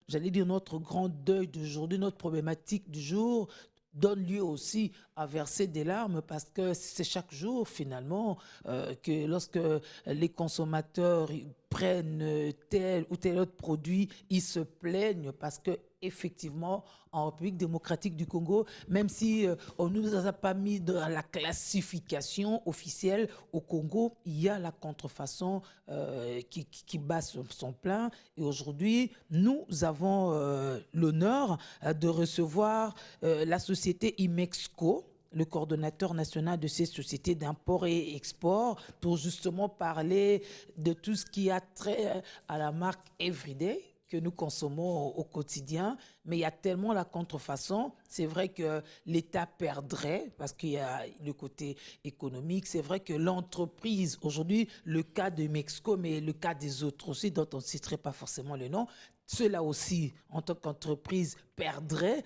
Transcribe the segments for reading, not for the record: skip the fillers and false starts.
j'allais dire, notre grand deuil d'aujourd'hui, notre problématique du jour, donne lieu aussi à verser des larmes parce que c'est chaque jour finalement que lorsque les consommateurs prennent tel ou tel autre produit, ils se plaignent parce que effectivement en République démocratique du Congo, même si on ne nous a pas mis dans la classification officielle au Congo, il y a la contrefaçon qui bat son plein. Et aujourd'hui, nous avons l'honneur de recevoir la société Imexco, le coordonnateur national de ces sociétés d'import et export, pour justement parler de tout ce qui a trait à la marque Everyday que nous consommons au quotidien, mais il y a tellement la contrefaçon. C'est vrai que l'État perdrait parce qu'il y a le côté économique. C'est vrai que l'entreprise, aujourd'hui, le cas de Mexico, mais le cas des autres aussi, dont on ne citerait pas forcément le nom, ceux-là aussi, en tant qu'entreprise, perdraient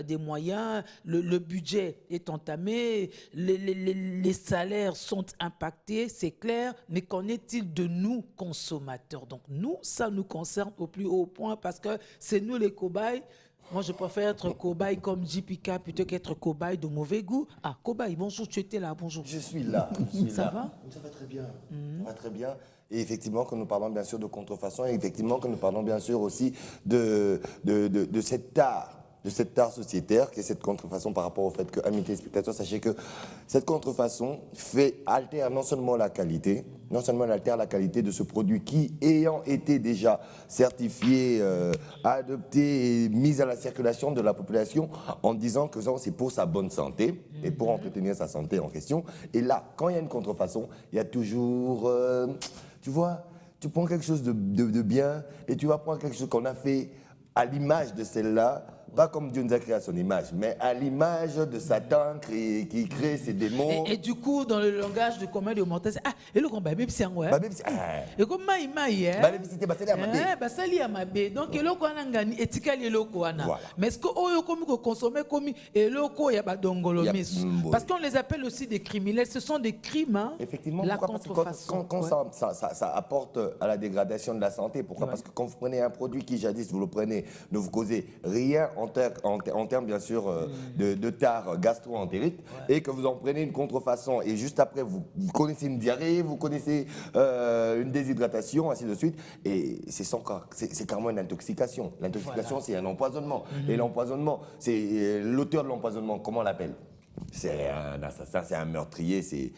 des moyens, le budget est entamé, les salaires sont impactés, c'est clair, mais qu'en est-il de nous, consommateurs? Donc nous, ça nous concerne au plus haut point parce que c'est nous les cobayes. Moi, je préfère être cobaye comme JPK plutôt qu'être cobaye de mauvais goût. Ah, cobaye, bonjour, tu étais là, bonjour. Je suis là, je suis Ça là. va? Ça va très bien, ça va très bien. Et effectivement, que nous parlons bien sûr de contrefaçon, et effectivement que nous parlons bien sûr aussi de cet art, de cet art sociétaire, qui est cette contrefaçon par rapport au fait que, amis téléspectateurs, sachez que cette contrefaçon altère non seulement la qualité, non seulement elle altère la qualité de ce produit qui, ayant été déjà certifié, adopté et mis à la circulation de la population en disant que c'est pour sa bonne santé et pour entretenir sa santé en question. Et là, quand il y a une contrefaçon, il y a toujours, tu vois, tu prends quelque chose de bien et tu vas prendre quelque chose qu'on a fait à l'image de celle-là, pas comme Dieu nous a créé à son image, mais à l'image de Satan qui crée ses démons. Et du coup, dans le langage de commun de montage, c'est ah, et le combat, même si c'est un ouais. Et comme maï, C'était basé à ma bah ça lié à ma bé. Donc, et le quoi n'angani, étiquette le quoi na. Mais est-ce que oh comme que consommer comme et le quoi y a pas d'ongolomis. Parce qu'on les appelle aussi des criminels. Ce sont des crimes. Hein, effectivement, la pourquoi? Parce que quand ça apporte à la dégradation de la santé. Pourquoi? Parce que quand vous prenez un produit qui jadis vous le prenez, ne vous causez rien en termes bien sûr de tare gastro-entérite, et que vous en prenez une contrefaçon et juste après vous connaissez une diarrhée, vous connaissez une déshydratation, ainsi de suite, et c'est carrément une intoxication. L'intoxication, c'est un empoisonnement. Et l'empoisonnement, c'est l'auteur de l'empoisonnement, comment on l'appelle? C'est un assassin, c'est un meurtrier, c'est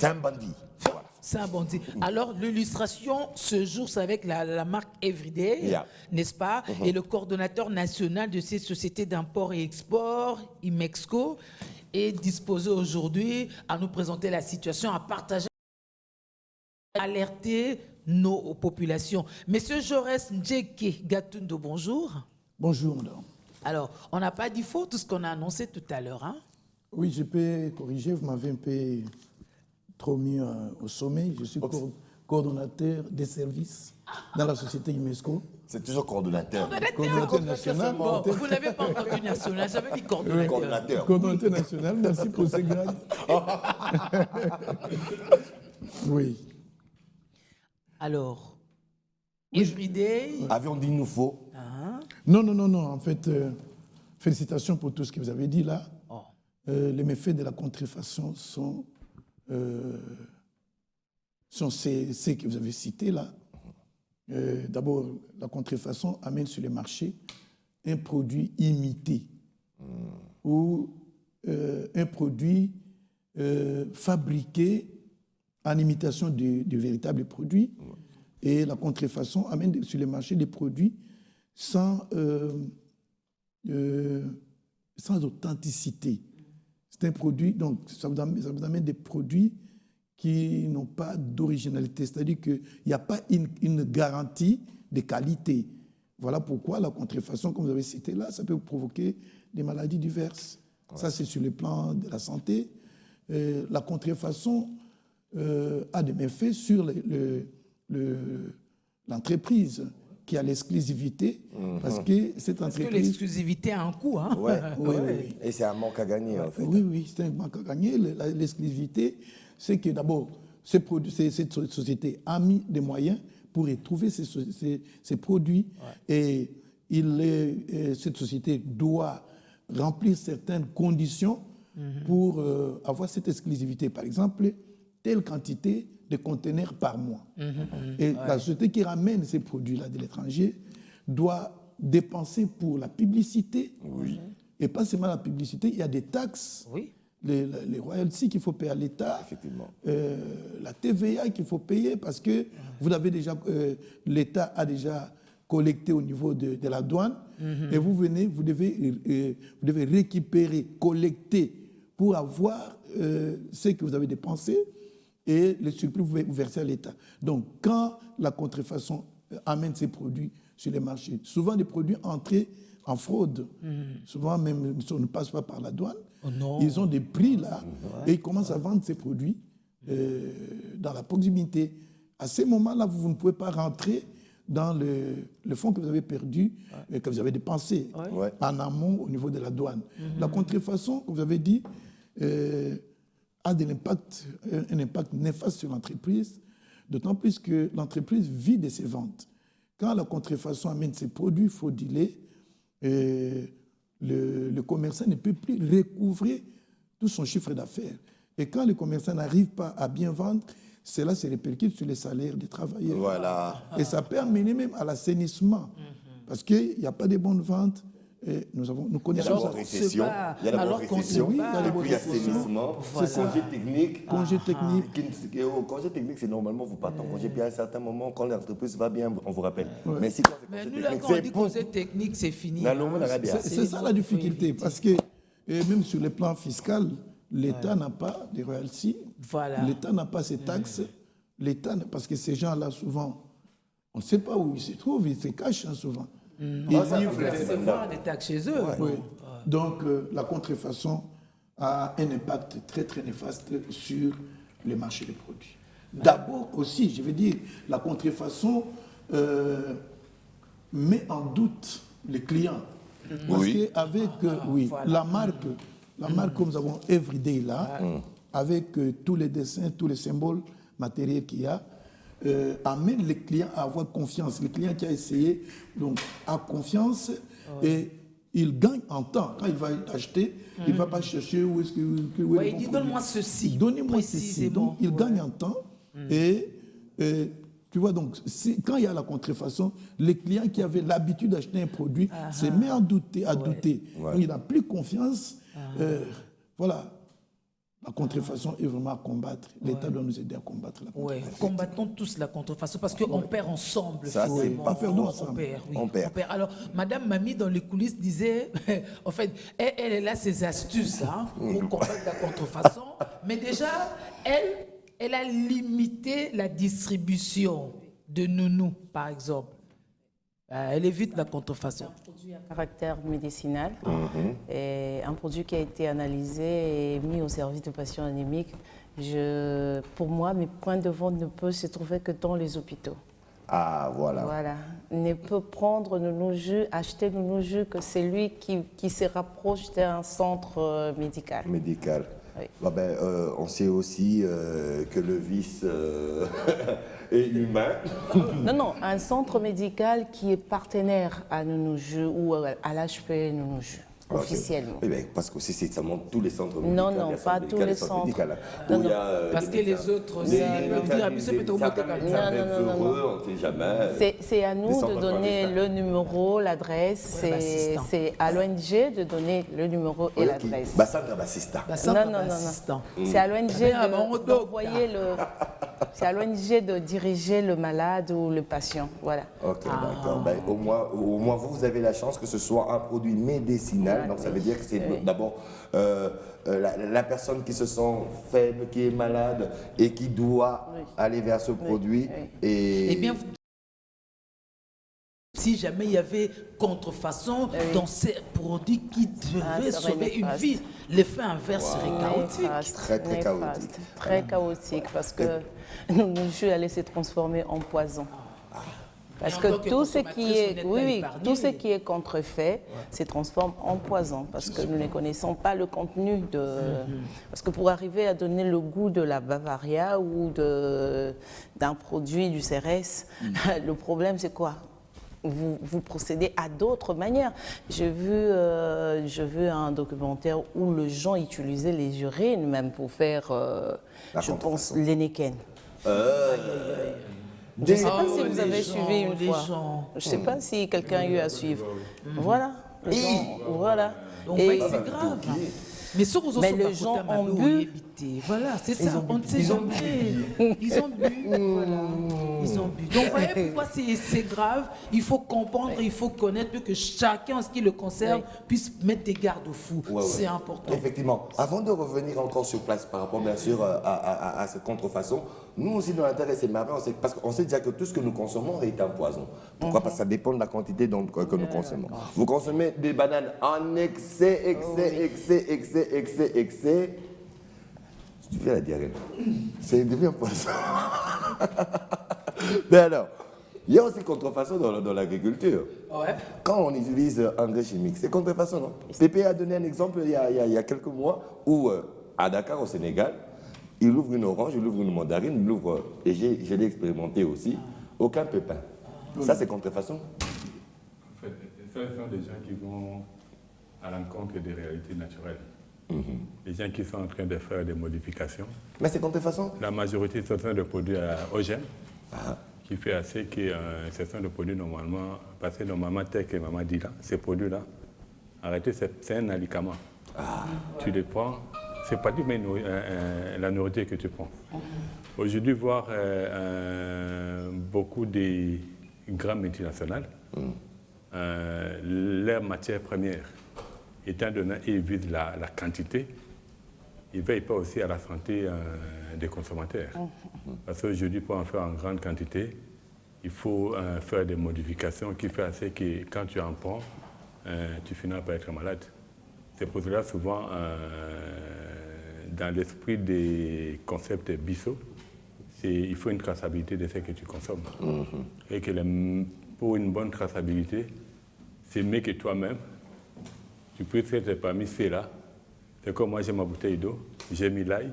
un bandit. Voilà. C'est un bandit. Alors, l'illustration ce jour, c'est avec la marque Everyday, n'est-ce pas? Et le coordonnateur national de ces sociétés d'import et export, Imexco, est disposé aujourd'hui à nous présenter la situation, à partager, à alerter nos populations. Monsieur Jaurès Ndjeke Gatundo, bonjour. Bonjour, madame. Alors, on n'a pas dit faux tout ce qu'on a annoncé tout à l'heure, hein? Oui, je peux corriger, vous m'avez un peu trop mis au sommet. Je suis coordonnateur des services dans la société Imexco. C'est toujours coordonnateur. Coordonnateur national. Bon, vous n'avez pas encore dit national, j'avais dit coordonnateur. Coordonnateur national, merci pour ce grade. Oui. Alors, Everyday. Avions dit nous faux. Non. En fait, félicitations pour tout ce que vous avez dit là. Les méfaits de la contrefaçon sont ces que vous avez cités là. D'abord, la contrefaçon amène sur le marché un produit imité ou un produit fabriqué en imitation du véritable produit. Et la contrefaçon amène sur le marché des produits sans authenticité. C'est un produit, donc ça vous amène des produits qui n'ont pas d'originalité, c'est-à-dire qu'il n'y a pas une garantie de qualité. Voilà pourquoi la contrefaçon, comme vous avez cité là, ça peut provoquer des maladies diverses. Ça, c'est sur le plan de la santé. La contrefaçon a des méfaits sur l'entreprise qui a l'exclusivité, parce que cette entreprise... Parce que l'exclusivité a un coût, hein? Oui. Et c'est un manque à gagner, en fait. Oui, c'est un manque à gagner. L'exclusivité, c'est que d'abord, cette société a mis des moyens pour y trouver ces produits. Et cette société doit remplir certaines conditions pour avoir cette exclusivité. Par exemple, telle quantité de conteneurs par mois. Et la société qui ramène ces produits-là de l'étranger doit dépenser pour la publicité. Et pas seulement la publicité, il y a des taxes, les royalties qu'il faut payer à l'État, la TVA qu'il faut payer parce que l'État a déjà collecté au niveau de la douane et vous devez récupérer, collecter pour avoir ce que vous avez dépensé et le surplus vous versez à l'État. Donc quand la contrefaçon amène ces produits sur les marchés, souvent des produits entrés en fraude, souvent même si on ne passe pas par la douane, ils ont des prix là et ils commencent à vendre ces produits dans la proximité. À ces moments-là, vous ne pouvez pas rentrer dans le fonds que vous avez perdu, que vous avez dépensé en amont au niveau de la douane. La contrefaçon, comme vous avez dit, a un impact néfaste sur l'entreprise, d'autant plus que l'entreprise vit de ses ventes. Quand la contrefaçon amène ses produits fraudulés, le commerçant ne peut plus recouvrer tout son chiffre d'affaires. Et quand le commerçant n'arrive pas à bien vendre, cela se répercute sur les salaires des travailleurs. Voilà. Et ça peut amener même à l'assainissement. Parce qu'il n'y a pas de bonnes ventes. Et nous connaissons ça. Il y a d'abord récession, et puis il y a assainissement, congé technique. Congé technique. Au congé technique, c'est normalement vous partez en congé, puis à un certain moment, quand l'entreprise va bien, on vous rappelle. Mais si Mais nous, là, quand on dit congé technique, c'est fini. C'est ça la difficulté, parce que même sur le plan fiscal, l'État n'a pas de royalties, l'État n'a pas ses taxes, parce que ces gens-là, souvent, on ne sait pas où ils se trouvent, ils se cachent souvent. Ils recevoir des taxes chez eux. Donc, la contrefaçon a un impact très, très néfaste sur le marché des produits. D'abord aussi, je veux dire, la contrefaçon met en doute les clients. Parce qu'avec la marque, comme nous avons Everyday là, avec tous les dessins, tous les symboles matériels qu'il y a, amène les clients à avoir confiance. Le client qui a essayé donc, a confiance et il gagne en temps. Quand il va acheter, il ne va pas chercher où est-ce que... il dit donne-moi ceci. Donnez-moi ceci. Donc il gagne en temps et tu vois, donc, quand il y a la contrefaçon, les clients qui avaient l'habitude d'acheter un produit se mettent à douter. Donc, il n'a plus confiance. Voilà. La contrefaçon est vraiment à combattre. L'État doit nous aider à combattre la contrefaçon. Combattons tous la contrefaçon parce qu'on perd ensemble. Ça, c'est pas perdons ensemble. On perd. Alors, Madame Mamie, dans les coulisses, disait, en fait, elle a ses astuces pour combattre la contrefaçon, mais déjà, elle a limité la distribution de nounous, par exemple. Elle évite la contrefaçon. C'est un produit à caractère médicinal, et un produit qui a été analysé et mis au service de patients anémiques. Pour moi, mes points de vente ne peuvent se trouver que dans les hôpitaux. Ah, voilà. Voilà. Ne peut prendre nos jus, acheter nos jus que celui qui se rapproche d'un centre médical. Oui. On sait aussi que le vice est humain. Non, un centre médical qui est partenaire à Nounouju ou à l'HP Nounouju, officiellement. Oui, parce que ça montre tous les centres médicaux. Non, pas tous les centres. Parce que les autres, on ne sait jamais. C'est à nous de donner le numéro, l'adresse. C'est à l'ONG de donner le numéro et l'adresse. Non. C'est à l'ONG d'envoyer c'est à l'ONG de diriger le malade ou le patient. Voilà. Ok, d'accord. Au moins, vous avez la chance que ce soit un produit médicinal. Donc, ça veut dire que c'est d'abord la personne qui se sent faible, qui est malade et qui doit aller vers ce produit. Eh bien, si jamais il y avait contrefaçon dans ces produits qui devaient sauver une vie, l'effet inverse serait chaotique. Très chaotique. Très chaotique parce que le jus allait se transformer en poison. Parce que tout ce qui est, tout ce qui est contrefait se transforme en poison parce que nous ne connaissons pas le contenu de... Parce que pour arriver à donner le goût de la Bavaria ou d'un produit du CRS, le problème c'est quoi? Vous procédez à d'autres manières. J'ai vu un documentaire où les gens utilisaient les urines même pour faire, je pense, l'Heineken. Je ne sais pas si vous avez suivi une fois. Je ne sais pas si quelqu'un a eu à suivre. Voilà. Voilà. Donc, c'est grave. Mais les gens ont bu. Voilà, c'est ça. On ne sait jamais. Ils ont bu. Voilà. Ils ont bu. Donc, vous voyez pourquoi c'est grave. Il faut comprendre, il faut connaître que chacun, en ce qui le concerne, puisse mettre des garde-fous. C'est important. Effectivement. Avant de revenir encore sur place par rapport, bien sûr, à cette contrefaçon, nous aussi, dans l'intérêt, c'est marrant, parce qu'on sait déjà que tout ce que nous consommons est un poison. Pourquoi? Parce que ça dépend de la quantité que nous consommons. Vous consommez des bananes en excès. Tu fais la diarrhée. C'est devient poison. Mais alors, il y a aussi contrefaçon dans l'agriculture. Ouais. Quand on utilise engrais chimiques, c'est contrefaçon, non? Pépé a donné un exemple il y a quelques mois où, à Dakar, au Sénégal, il ouvre une orange, il ouvre une mandarine, il ouvre, et je l'ai expérimenté aussi, aucun pépin. Ça, c'est contrefaçon? En fait, ce sont des gens qui vont à l'encontre des réalités naturelles. Les gens qui sont en train de faire des modifications. Mais c'est contrefaçon? La majorité, ce sont des produits à OGM, qui fait assez que ce sont des produits normalement, parce que normalement, tel que maman dit là, ces produits-là, arrêtez, c'est un alicament. Tu les prends. C'est pas du même la nourriture que tu prends. Aujourd'hui, voir beaucoup de grandes multinationales, leurs matières premières, étant donné qu'ils visent la quantité, ils ne veillent pas aussi à la santé des consommateurs. Parce qu'aujourd'hui, pour en faire en grande quantité, il faut faire des modifications qui font assez que quand tu en prends, tu finis par être malade. C'est pour cela souvent, dans l'esprit des concepts BISO, il faut une traçabilité de ce que tu consommes. Et que pour une bonne traçabilité, c'est mieux que toi-même, tu peux être parmi ceux-là. C'est comme moi, j'ai ma bouteille d'eau, j'ai mis l'ail,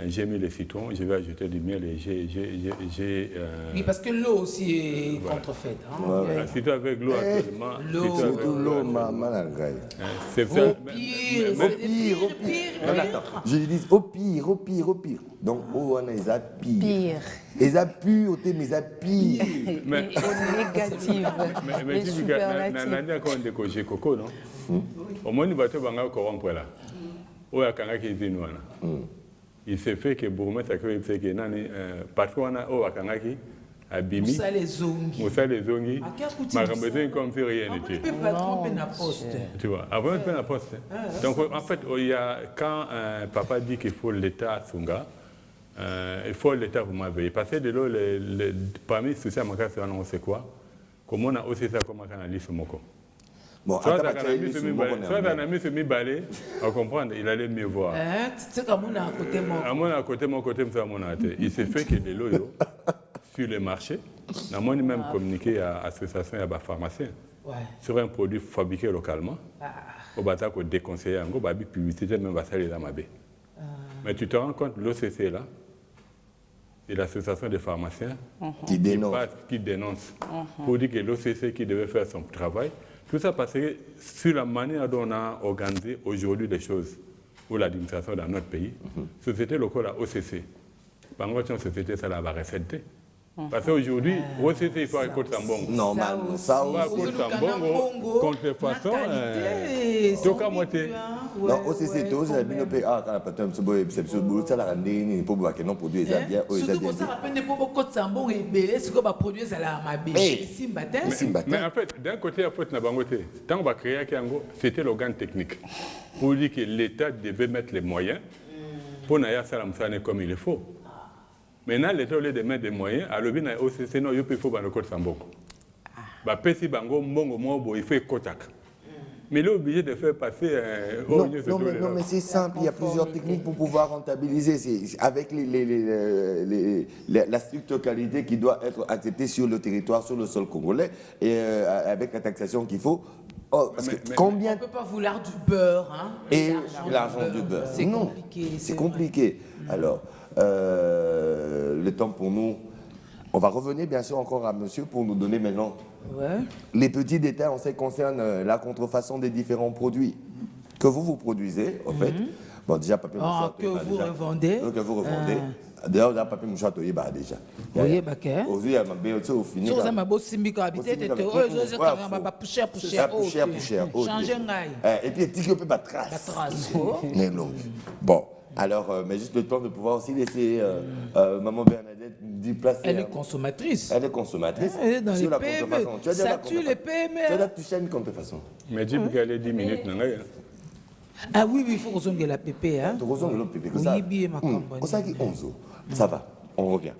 j'ai mis le citron, je vais ajouter du miel et j'ai... Oui, parce que l'eau aussi est contrefaite. Hein? Surtout avec l'eau actuellement. Surtout l'eau, malgré. C'est ça. Au pire. Je dis au pire. Donc, on a les pire. Les appuis, mais les pire. Mais négatif. Mais tu dis que l'année quand on décoche coco, non? Au moins, nous battons banga corrompre là. Où est-ce qu'on a qui dit nous? Il s'est fait que bourgmestre a créé que patron a au Akangaki a bimi. Moussa les zongi. Ma rambeuse comme si rien n'était. Tu peux pas tromper la poste. Tu vois, avant de faire la poste. Donc en fait, il y a quand papa dit qu'il faut l'État Sunga, il faut l'État pour m'aveiller. Parce que de l'eau, parmi ceux qui ont c'est quoi? Comment on a aussi ça comme un analyse moko. Bon, soit un ami se mit balai, à comprendre, il allait mieux voir. C'est comme on a à côté mon. À mon côté, mon côté. Il s'est fait que de l'eau sur le marché, on a même communiqué à l'association et à la pharmacien sur un produit fabriqué localement. Au bataille qu'on déconseille, en gros, la publicité même va salir dans ma baie. Mais tu te rends compte, l'OCC là, c'est l'association des pharmaciens qui dénonce pour dire que l'OCC qui devait faire son travail. Tout ça parce que sur la manière dont on a organisé aujourd'hui les choses pour l'administration dans notre pays, société locale à OCC, par contre, société, ça la va recette. Parce qu'aujourd'hui, OCC, il faut écouter Sambongo. Normalement, ça aussi. Il faut écouter Sambongo, contrefaçon, tout cas moitié. Non, OCC, tous les binopé, quand on a pas de c'est le ça la rendez pour voir que non produit les bien. Surtout que ça rappelle pour beaucoup de Sambongo et belé, ce qu'on va produire, ça la mabé. Mais en fait, d'un côté, il faut être bangoté. Tant qu'on va créer Kiango, c'était l'organe technique. Pour dire que l'État devait mettre les moyens pour n'avoir ça comme il faut. Maintenant, l'État, au lieu de mettre des moyens, à l'objet de l'OCC, il faut le code Sambongo. Si bango mbongo mobo, il faut kotak. Mais il est obligé de faire passer non, mais c'est simple, il y a plusieurs techniques pour pouvoir rentabiliser. C'est avec la stricte qualité qui doit être acceptée sur le territoire, sur le sol congolais, et avec la taxation qu'il faut. Combien... On ne peut pas vouloir du beurre, hein? Et l'argent du beurre. C'est compliqué. C'est compliqué. Alors, le temps pour nous... On va revenir bien sûr encore à monsieur pour nous donner maintenant les petits détails en ce qui concerne la contrefaçon des différents produits que vous produisez, en fait. Bon, déjà, papier mouchoir. Que vous revendez. Que vous revendez. D'ailleurs, déjà, papier mouchoir, tu y vas déjà. Oui, bah, qu'est-ce? Aujourd'hui, il y a ma béotie au fini. Sur ça, ma bosse simbique habité, tu es cher. Changer un et puis, tu peux pas trace. Bon. Alors, mais juste le temps de pouvoir aussi laisser Maman Bernadette déplacer. Elle est consommatrice. Elle est consommatrice. Elle est dans sur les la PME. contrefaçon. Ça tue les PME. Tu as touché une contrefaçon. Mais dis qu'elle est 10 minutes. Ah oui, il faut que la pépé. Hein? Tu reçois le pépé. Oui, bien, ma campagne. Ça qui 11 ans. Ça va, on revient.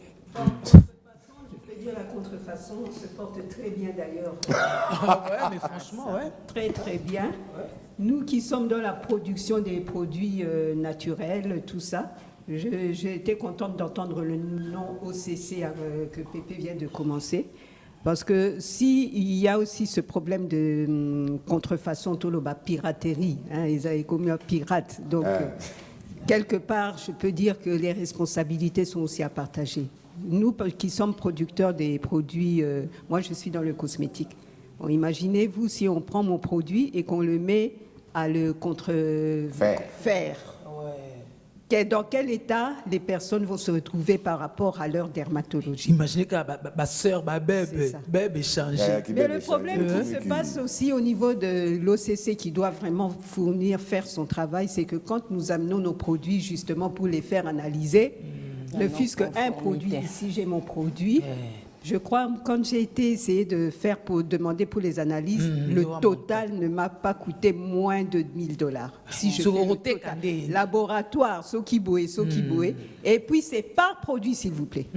Je peux dire la contrefaçon se porte très bien d'ailleurs. Ouais, mais franchement, ouais. Très, très bien. Ouais. Nous qui sommes dans la production des produits naturels, tout ça, j'ai été contente d'entendre le nom OCC que Pépé vient de commencer. Parce que s'il y a aussi ce problème de contrefaçon, piraterie, hein, ils avaient commis un pirate. Donc, quelque part, je peux dire que les responsabilités sont aussi à partager. Nous qui sommes producteurs des produits, moi je suis dans le cosmétique. Bon, imaginez-vous si on prend mon produit et qu'on le met à le contrefaire. Dans quel état les personnes vont se retrouver par rapport à leur dermatologie? Imaginez que ma soeur, ma bébé est changée. Mais le problème qui se passe aussi au niveau de l'OCC qui doit vraiment faire son travail, c'est que quand nous amenons nos produits justement pour les faire analyser, le fût-ce qu'un produit, ici j'ai mon produit, je crois quand j'ai été essayer de faire pour demander pour les analyses, le total ne m'a pas coûté moins de $1000. Si je fais le total. Laboratoire, Sokiboé, et puis c'est par produit s'il vous plaît,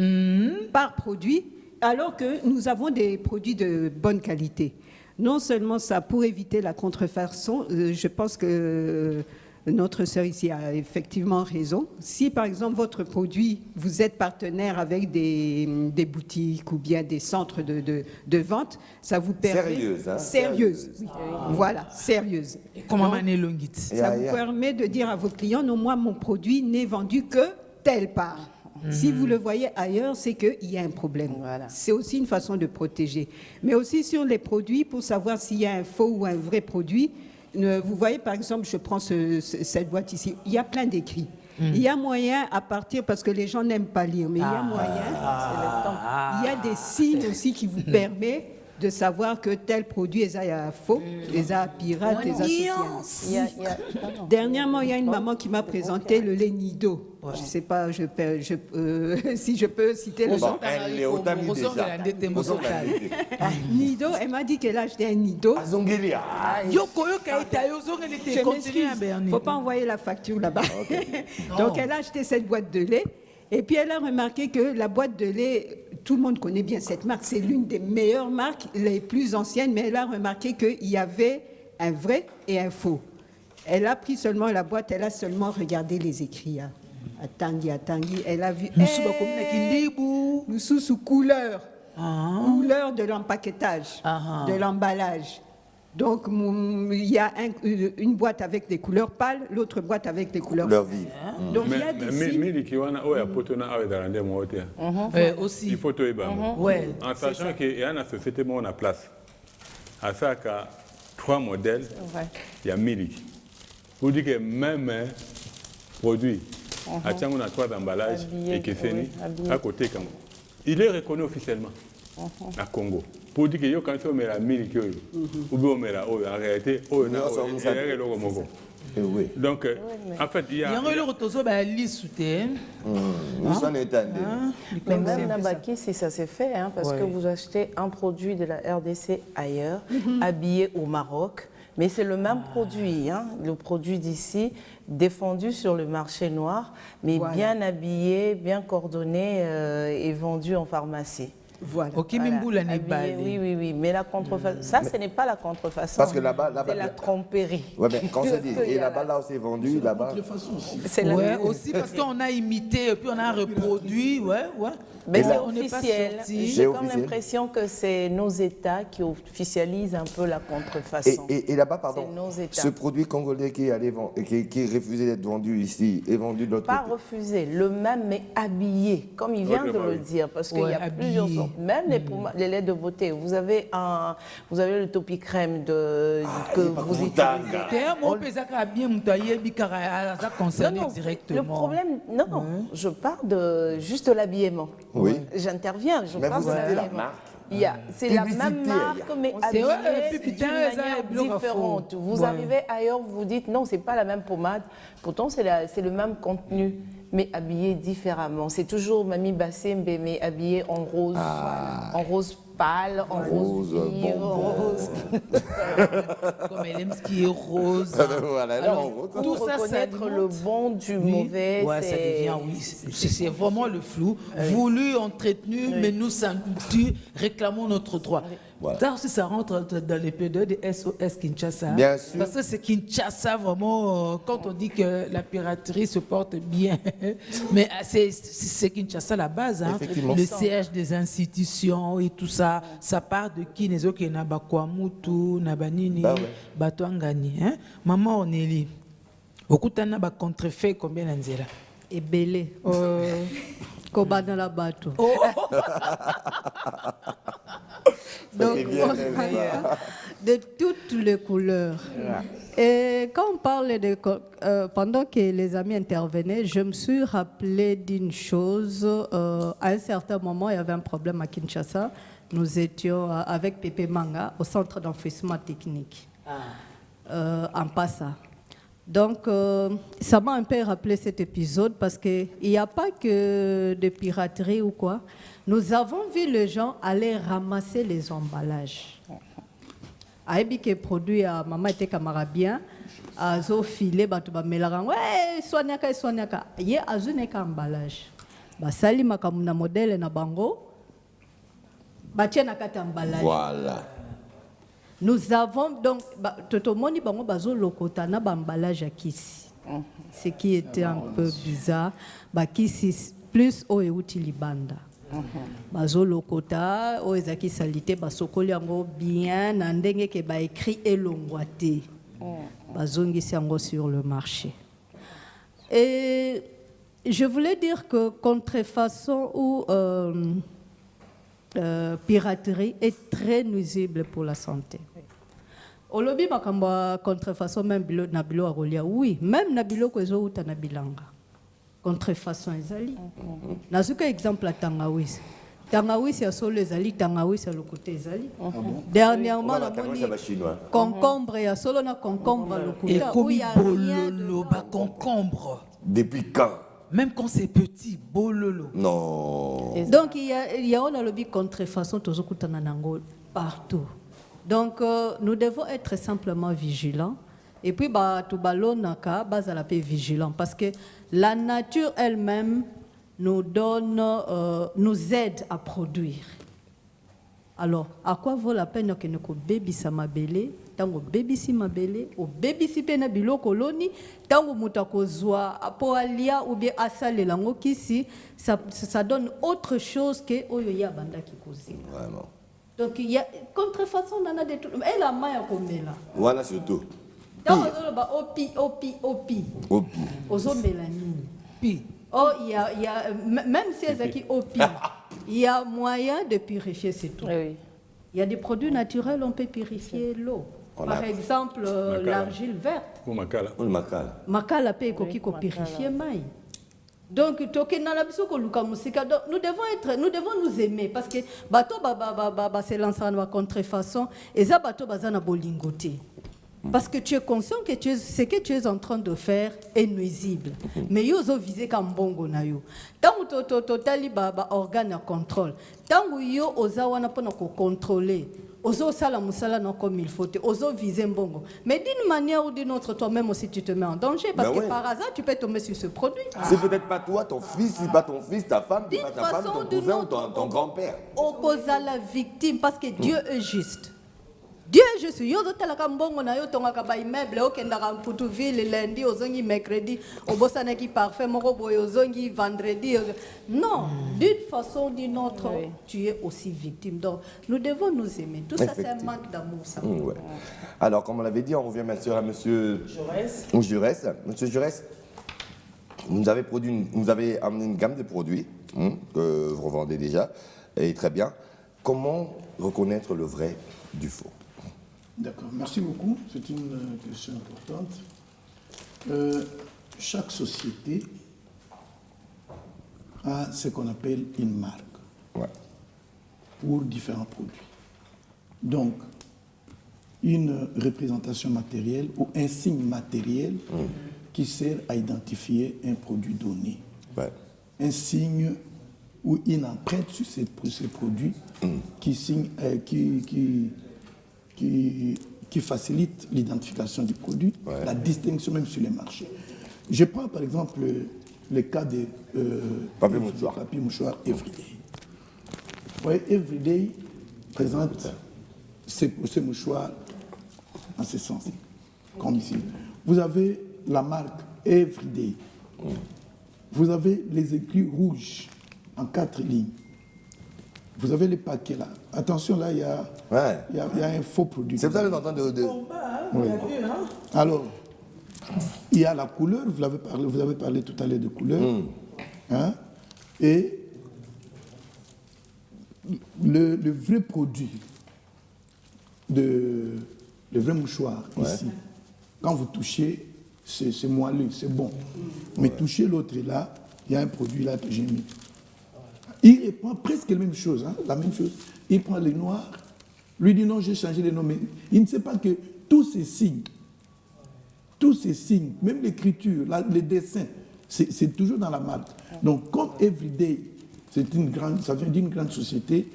par produit, alors que nous avons des produits de bonne qualité. Non seulement ça, pour éviter la contrefaçon, je pense que notre sœur ici a effectivement raison. Si, par exemple, votre produit, vous êtes partenaire avec des boutiques ou bien des centres de vente, ça vous permet... Sérieuse, hein? Sérieuse, oui. Voilà, sérieuse. Comment ça vous permet de dire à vos clients, non, moi, mon produit n'est vendu que telle part. Si vous le voyez ailleurs, c'est qu'il y a un problème. Voilà. C'est aussi une façon de protéger. Mais aussi sur les produits, pour savoir s'il y a un faux ou un vrai produit, vous voyez, par exemple, je prends cette boîte ici, il y a plein d'écrits. Il y a moyen, à partir, parce que les gens n'aiment pas lire, mais il y a moyen, il y a des signes aussi qui vous permettent de savoir que tel produit est faux, est pirate, est Dernièrement, il y a une maman qui m'a présenté le lait Nido. Je ne sais pas si je peux citer le nom. Nido, elle m'a dit qu'elle a acheté un Nido. Il ne faut pas envoyer la facture là-bas. Donc, elle a acheté cette boîte de lait. Et puis, elle a remarqué que la boîte de lait, tout le monde connaît bien cette marque, c'est l'une des meilleures marques, les plus anciennes, mais elle a remarqué qu'il y avait un vrai et un faux. Elle a pris seulement la boîte, elle a seulement regardé les écrits. À Tanguy, elle a vu... Nous sommes sous couleur. Couleur de l'empaquetage, de l'emballage. Donc, il y a une boîte avec des couleurs pâles, l'autre boîte avec des couleurs vives. Donc, il y a des aussi. Il faut en sachant qu'il y a une société où on a place. À ça, il y a 3 modèles, il y a Miliki. Vous dites que même un produit, on a 3 emballages et qui finit à côté. Il est reconnu officiellement à Congo. Pour dire que quand on met la Miliki, ou bien on met la en réalité, on a oui. Donc, en fait, il y a... Mais même Nabaki, si ça s'est fait, hein, parce que vous achetez un produit de la RDC ailleurs, habillé au Maroc, mais c'est le même produit, hein, le produit d'ici, défendu sur le marché noir, mais bien habillé, bien coordonné et vendu en pharmacie. Voilà. Ok, oui, mais la contrefaçon, ça, ce n'est pas la contrefaçon. Parce que là-bas, c'est la tromperie. Ouais, mais quand c'est dit, et là-bas, là où c'est vendu, là-bas. C'est aussi parce qu'on a imité et puis on a reproduit, ouais. Mais c'est officiel. J'ai comme l'impression que c'est nos États qui officialisent un peu la contrefaçon. Et là-bas, pardon, ce produit congolais qui refusait d'être vendu ici est vendu de l'autre côté. Pas refusé, le même mais habillé, comme il vient de le dire, parce qu'il y a plusieurs sortes. Même les laits de beauté, vous avez le topi crème que vous utilisez. Le problème, non, je parle juste de l'habillement. Oui. J'interviens, mais vous citez la marque. C'est la même marque, mais habillée d'une manière différente. Vous arrivez ailleurs, vous dites non, c'est pas la même pommade. Pourtant, c'est le même contenu, mais habillé différemment. C'est toujours Mamie Bassembe, mais habillé en rose, en rose pâle, en rose vive, en rose. Comme elle aime ce qui est rose. Voilà, alors, tout ça, reconnaître le bon du mauvais, ça devient, c'est vraiment le flou. Voulu, entretenu, mais nous, réclamons notre droit. Voilà. Ça aussi, ça rentre dans les P2 de SOS Kinshasa. Bien sûr. Parce que c'est Kinshasa, vraiment, quand on dit que la piraterie se porte bien, mais c'est Kinshasa la base. Hein. Le siège des institutions et tout ça, ça part de qui? Les autres qui n'ont pas Kwamutu, Nabanini, Batouangani. Maman Onélie, beaucoup de contrefait combien d'années? Et belé. Koba dans la bateau. Donc, de toutes les couleurs. Et quand on parle pendant que les amis intervenaient, je me suis rappelé d'une chose. À un certain moment, il y avait un problème à Kinshasa. Nous étions avec Pépé Manga au centre d'enfouissement technique, en Passa. Donc, ça m'a un peu rappelé cet épisode parce qu'il n'y a pas que de piraterie ou quoi. Nous avons vu les gens aller ramasser les emballages. Aïbi qui est produit à Maman était camarabien, à zo filé, batuba melaran, ouais, soignaka. Yé azu neka emballage. Basali makamuna modèle na bango, batia na kata emballage. Voilà. Nous avons donc, Totomoni bango bazo lokota na emballage à Kisi. Ce qui était un peu bizarre, Kisi plus o euti libanda. Bazo lokota o ezaki salité basokoli yango bien na ndenge ke ba écrit elongwate. Bazongisi yango sur le marché. Et je voulais dire que contrefaçon ou piraterie est très nuisible pour la santé. Olobi makamba contrefaçon même na bilo arolia, oui, même na bilo ko ezo uta na bilanga. Contrefaçon ezali. Nazuka exemple à Tangawis. Tangawis ya solo ezali, Tangawis ya le côté ezali. Dernièrement la moni concombre ya solo na concombre le côté. Et comme bololo ba concombre. Depuis quand? Même quand c'est petit, bololo. Non. Donc il y a on a le bi contrefaçon tozokutana nango partout. Donc nous devons être simplement vigilants. Et puis, la paix vigilant parce que la nature elle-même nous aide à produire. Alors, à quoi vaut la peine que nous bébé samabele, tango bébé simabele, ou bébé sipena bilo koloni, tango mutakozwa apoalia ou bien asale lango kisi, ça donne autre chose que oyoya banda kikozi. Vraiment. Donc, il y a contrefaçon dans des trucs. Et la main à là. Voilà surtout. Opi. Ozo mélanine. Pi. Oh, il y a même si c'est qui opi, il y a moyen de purifier c'est tout. Oui. Il y a des produits naturels, on peut purifier l'eau. Par exemple, l'argile verte. Ou makala. Makala peut purifier maï. Donc, nous devons nous aimer parce que bateau c'est lancer en contrefaçon et ça bateau bazana bolingoté. Parce que tu es conscient que ce que tu es en train de faire est nuisible. Mais yo zo visé comme bongo na yo. Tant totali organe à contrôle. Tant yo oza wana pona ko contrôler. ozo sala musala non comme il faut, ozo viser mbongo. Mais d'une manière ou d'une autre, toi-même aussi tu te mets en danger parce que par hasard tu peux tomber sur ce produit. C'est peut-être pas toi, ton fils, c'est pas ton fils, ta femme, c'est pas ta femme, ton cousin ou ton grand-père. Opposa la victime parce que Dieu est juste. Dieu est juste. Yo zotala kambongo na yo tonga ka ba immeuble okenda ka Mputu-ville lundi ozongi mercredi obosana ki parfait moko boy ozongi vendredi. Non, d'une façon ou d'une autre, tu es aussi victime. Donc nous devons nous aimer. Tout ça c'est un manque d'amour ça. Ouais. Alors comme on l'avait dit, on revient bien sûr à monsieur Jurès. Monsieur Jurès, vous avez amené une gamme de produits que vous revendez déjà et très bien. Comment reconnaître le vrai du faux? D'accord, merci beaucoup. C'est une question importante. Chaque société a ce qu'on appelle une marque pour différents produits. Donc, une représentation matérielle ou un signe matériel qui sert à identifier un produit donné. Un signe ou une empreinte sur ces produits qui facilite l'identification du produit, la distinction même sur les marchés. Je prends par exemple le cas des papier mouchoir Everyday. Vous voyez, Everyday présente ces mouchoirs en ce sens, comme ici. Vous avez la marque Everyday. Vous avez les écrits rouges en 4 lignes. Vous avez les paquets là. Attention, là, il y a un faux produit. C'est ça que j'entends de... Oui. Alors, il y a la couleur, vous avez parlé tout à l'heure de couleur. Et le vrai produit, le vrai mouchoir, ici, quand vous touchez, c'est moelleux, c'est bon. Mais touchez l'autre là, il y a un produit là que j'ai mis. Il prend presque la même chose, la même chose. Il prend les noirs, lui dit non, j'ai changé les noms, mais il ne sait pas que tous ces signes, même l'écriture, les dessins, c'est toujours dans la marque. Donc, comme Everyday, ça vient d'une grande société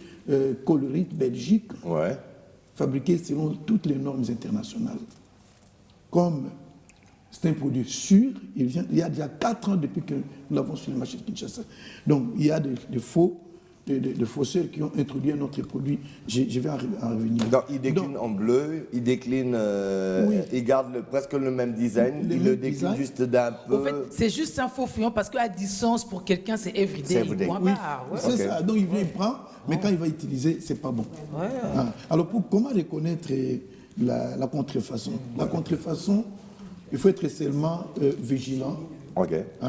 colorite Belgique, fabriquée selon toutes les normes internationales. Comme c'est un produit sûr, il y a déjà 4 ans depuis que nous l'avons sur le marché de Kinshasa. Donc, il y a des faussaires qui ont introduit un autre produit. Je vais en revenir. Donc, il décline en bleu, il décline, il garde presque le même design, il le décline juste d'un peu. En fait, c'est juste un faux fuyant parce qu'à distance, pour quelqu'un, c'est Everyday. C'est ça. Donc, il vient, il prend, mais quand il va utiliser, c'est pas bon. Alors, comment reconnaître la contrefaçon? La contrefaçon, il faut être seulement vigilant.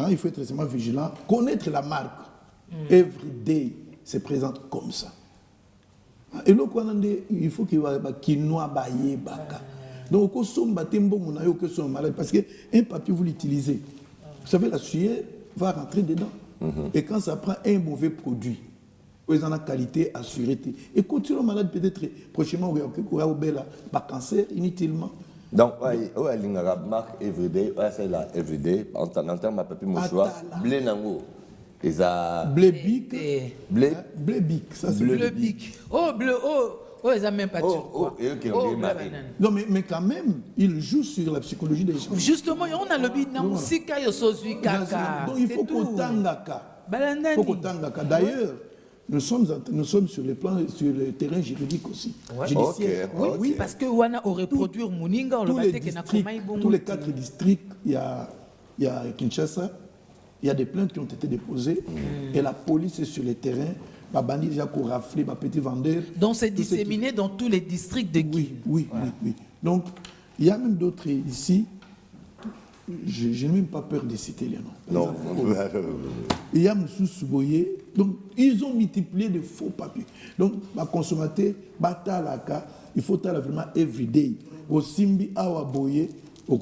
Il faut être seulement vigilant. Connaître la marque. Everyday se présente comme ça. Et là, il faut qu'il y ait quinoa baye baka. Donc, parce qu'un papier, vous l'utilisez. Vous savez, la sueur va rentrer dedans. Et quand ça prend un mauvais produit, vous en avez qualité assurée. Et quand tu es malade, peut-être prochainement, vous aurez un cancer inutilement. Donc, la marque Everyday, c'est la Everyday, en termes de papier mouchoir, blé nango. Blé bic. Blé bic, ça c'est bleu bic. Ils n'ont même pas de non, mais quand même, il joue sur la psychologie des gens. Justement, on a le bit dans Sika Yosozui Kaka. Donc il faut qu'on tangaka. D'ailleurs, nous sommes sur le terrain juridique aussi. Oui, parce que Wana aurait produit Muninga, tous les 4 districts, il y a Kinshasa, il y a des plaintes qui ont été déposées et la police est sur le terrain. Babani déjà pour rafler, petits vendeurs. Donc c'est disséminé dans tous les districts de Guinée. Oui. Donc il y a même d'autres ici. Je n'ai même pas peur de citer les noms. Non. Il y a Moussou Souboye. Donc ils ont multiplié de faux papiers. Donc les consommateurs, il faut vraiment everyday. Au Simbi Awaboye. Et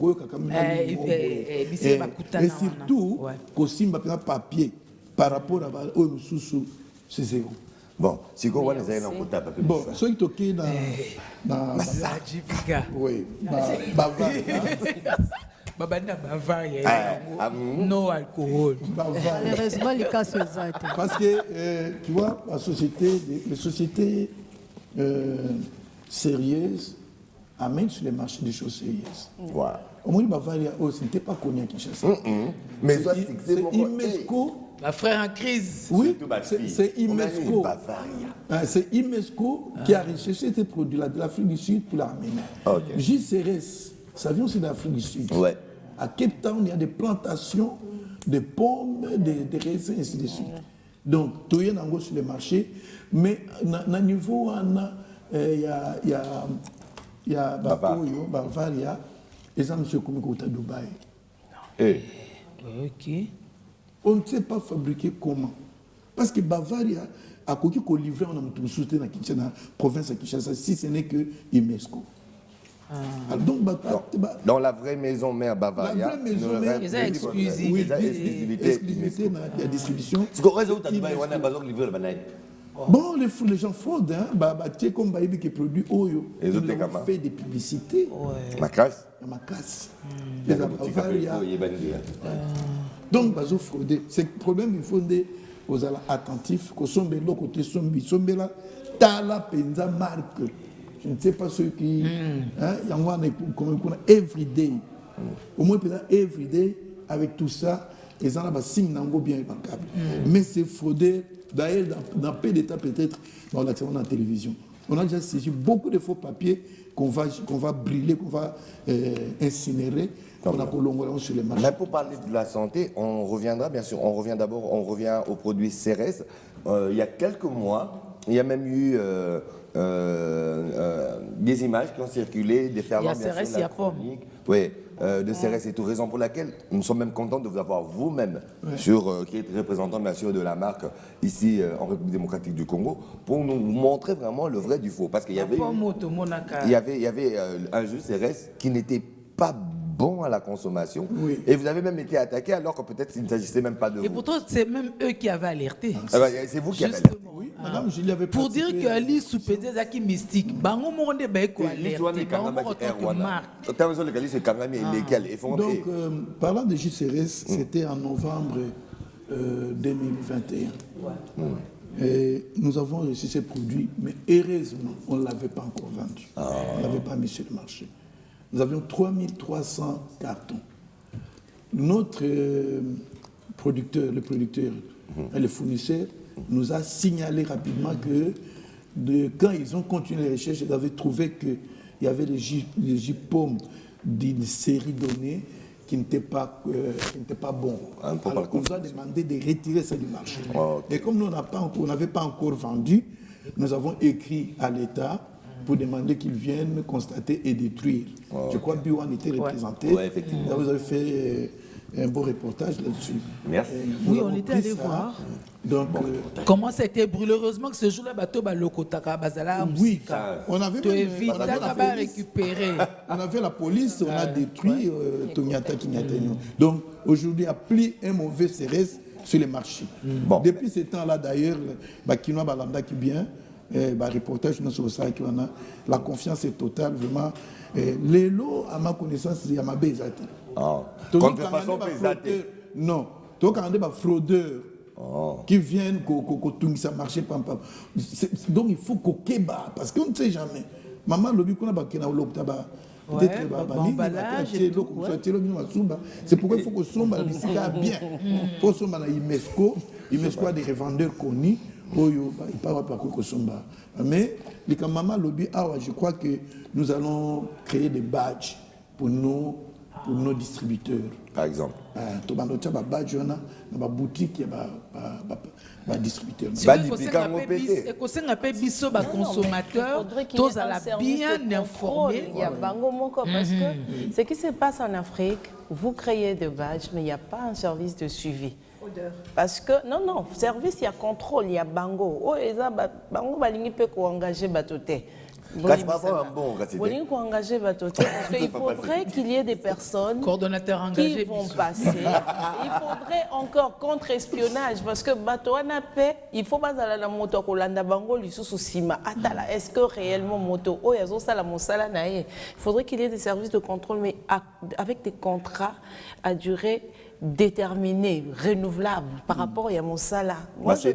surtout, qu'au Simba papier par rapport à Moussou. C'est zéro. Bon, si vous avez un côté papier. Bon, ceux qui toquent dans oui, no alcool. Malheureusement, les cas sont exacts. Parce que, tu vois, les sociétés sérieuses amènent sur les marchés des choses sérieuses. Voilà. Au moins, Bavaria, ce n'était pas connu à Kinshasa. Mais c'est Imesco. Ma frère en crise. Oui, c'est Imesco. C'est Imesco qui a recherché ces produits-là de l'Afrique du Sud pour l'amener. JCRS, ça vient aussi d'Afrique du Sud. Ouais. À Cape Town, il y a des plantations de pommes, des raisins, ainsi de suite. Donc, tout est en sur les marchés. Mais, à niveau, il y a Bavaria, et ça, M. Koumiko, à Dubaï. Ok. On ne sait pas fabriquer comment. Parce que Bavaria a coquille qu'on livre en soutien dans la province de Kinshasa, si ce n'est que Imesco. Dans la vraie maison mère Bavaria, la vraie maison mère, ils ont exclusivité. Oui, exclusivité dans la distribution. Bon, les gens fraudent, hein. Tu comme Baïbi qui produit Oyo. Ils ont fait des publicités. Ma casse. Donc, ils fraudé. C'est le problème, il faut aux attentifs, que sont de l'autre côté, sont là, Tala Penza marque. Je ne sais pas ceux qui. Il y a everyday. Au moins, everyday, avec tout ça, ils ont un signe bien impeccable. Mais c'est fraudé. D'ailleurs, dans peu d'états, peut-être, dans l'action de la télévision. On a déjà saisi beaucoup de faux papiers qu'on va brûler, qu'on va incinérer. On a prolongé sur les marchés. Mais pour parler de la santé, on reviendra, bien sûr. On revient aux produits CRS. Il y a quelques mois, il y a même eu des images qui ont circulé, des ferments, bien sûr, il y a chronique. Oui, de CRS et tout. Raison pour laquelle nous sommes même contents de vous avoir vous-même, qui êtes représentant, bien sûr, de la marque ici en République démocratique du Congo, pour nous montrer vraiment le vrai du faux. Parce qu'il y avait un jus CRS qui n'était pas bon à la consommation. Oui. Et vous avez même été attaqué alors que peut-être il ne s'agissait même pas de vous. Et pourtant, c'est même eux qui avaient alerté. C'est vous qui avez alerté. Oui, madame, je l'avais pour dire que Ali soupédé zaki mystique, bango monde ba ko alerté. Donc, parlant de JCRS, c'était en novembre 2021. Et nous avons reçu ces produits, mais heureusement, on ne l'avait pas encore vendu. On ne l'avait pas mis sur le marché. Nous avions 3300 cartons. Notre producteur, le fournisseur, nous a signalé rapidement que quand ils ont continué les recherches, ils avaient trouvé qu'il y avait des jus pommes d'une série donnée qui n'étaient pas bons. Alors on nous a demandé de retirer ça du marché. Et comme nous n'avait pas encore vendu, nous avons écrit à l'État pour demander qu'ils viennent constater et détruire. Je crois que Biwan était représenté. Effectivement. Là, vous avez fait un beau reportage là-dessus. Merci. Oui, on était allé voir. Donc, comment ça a été brûlé? Heureusement que ce jour-là, oui, on avait récupéré. On avait la police, on a détruit Tonyata Kinyatenyo. Donc, aujourd'hui, il n'y a plus un mauvais CRS sur les marchés. Depuis ce temps-là, d'ailleurs, Bakinois Balanda qui vient, reportage sur ça, la confiance est totale, vraiment. Les lots, à ma connaissance, il y a ma baisate. Contrefaçon baisate. Non. Donc, on a des fraudeurs qui viennent, que ça marche pas. Donc, il faut qu'on kéba, parce qu'on ne sait jamais. Maman, le but qu'on a bakina l'octaba. C'est pourquoi il faut que Somba bien. Il faut que Somba Imesco a des revendeurs connus. Mais je crois que nous allons créer des badges pour nos distributeurs. Par exemple. Boutique, distributeur. Consommateurs, tous à la bien informés. Il y a Bango Moko parce que ce qui se passe en Afrique, vous créez des badges, mais il n'y a pas un service de suivi. Parce que, non, service, il y a contrôle, il y a Bango. Oh, et ça, Bango, il peut engager Batoté. Parce qu'il faudrait qu'il y ait des personnes qui vont passer. Il faudrait encore contre-espionnage parce que Batoana paix, il faut pas aller la moto Kolanda Bango lui sous Sima. Atala, est-ce que réellement moto oh yazo sala mosala nae. Il faudrait qu'il y ait des services de contrôle mais avec des contrats à durée déterminé, renouvelable par rapport à mon salaire. Moi, j'ai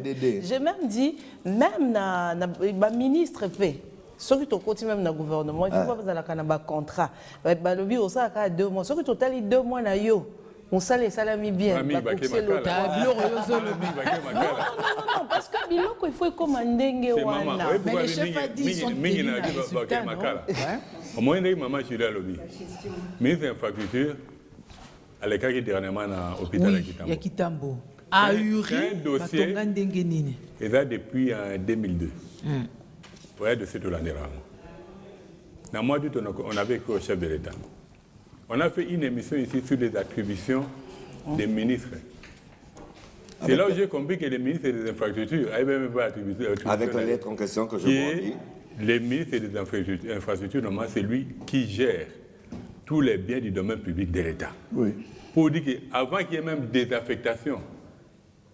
même dit, même la ministre paix. Ceux qui continuent même dans le gouvernement, il faut pas faire un contrat. Balobi au ça à 2 mois. Ceux qui total 2 mois na yo. On sale salami bien. Non, parce que biloko il faut commander wana. Mais le chef a dit son au moins maman je suis lobby. Ministre de l'infrastructure à l'écart qui dernièrement à l'hôpital à Kitambo. A Uri, un dossier. Et ça depuis 2002. Pour être de cette année-là. Dans moi, on avait écrit au chef de l'État. On a fait une émission ici sur les attributions des ministres. C'est là où j'ai compris que les ministres des infrastructures n'avaient même pas attribué. Avec la lettre en question que je vous dis. Les ministres des infrastructures, normalement, c'est lui qui gère tous les biens du domaine public de l'État. Oui. Pour dire qu'avant qu'il y ait même des affectations,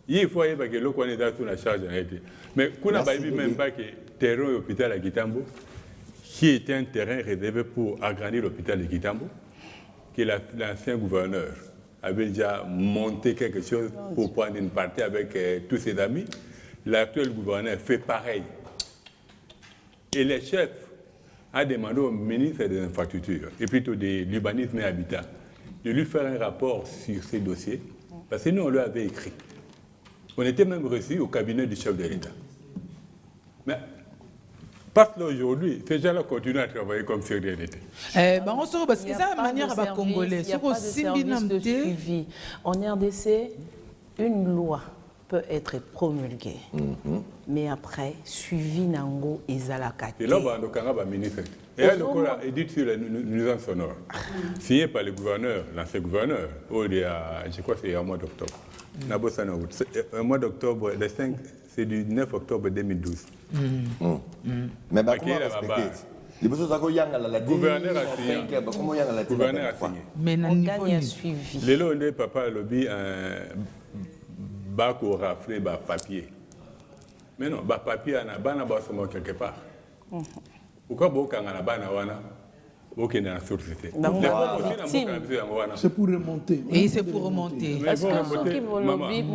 il faut que l'eau qu'on est sur la charge en été. Mais qu'on n'a pas vu même pas que le terrain de l'hôpital à Kitambo, qui était un terrain réservé pour agrandir l'hôpital de Kitambo, que l'ancien gouverneur avait déjà monté quelque chose pour prendre une partie avec tous ses amis. L'actuel gouverneur fait pareil. Et le chef a demandé au ministre des Infrastructures, et plutôt de l'urbanisme et habitat, de lui faire un rapport sur ces dossiers, parce que nous, on lui avait écrit. On était même reçus au cabinet du chef de l'État. Mais parce qu'aujourd'hui, ces gens-là continuent à travailler comme si rien n'était. On se parce que c'est la manière à Congolais. Il n'y a pas de service de suivi. En RDC, une loi peut être promulguée. Mais après, suivi nango et zalakate. Et là, on va ministre. Et là, le code est dit sur la nuisance sonore, signé par le gouverneur, l'ancien gouverneur, je crois que c'est au mois d'octobre. Au mois d'octobre, le 5, c'est du 9 octobre 2012. Mais comment respecter? Le gouverneur a signé. Mais on gagne un suivi. Les lois de papa lobby un bac au raflé, papier. Mais non, papier, on a un quelque part. Pourquoi beaucoup de c'est pour remonter. Et c'est pour remonter. Est-ce que ceux qui vont lobby, il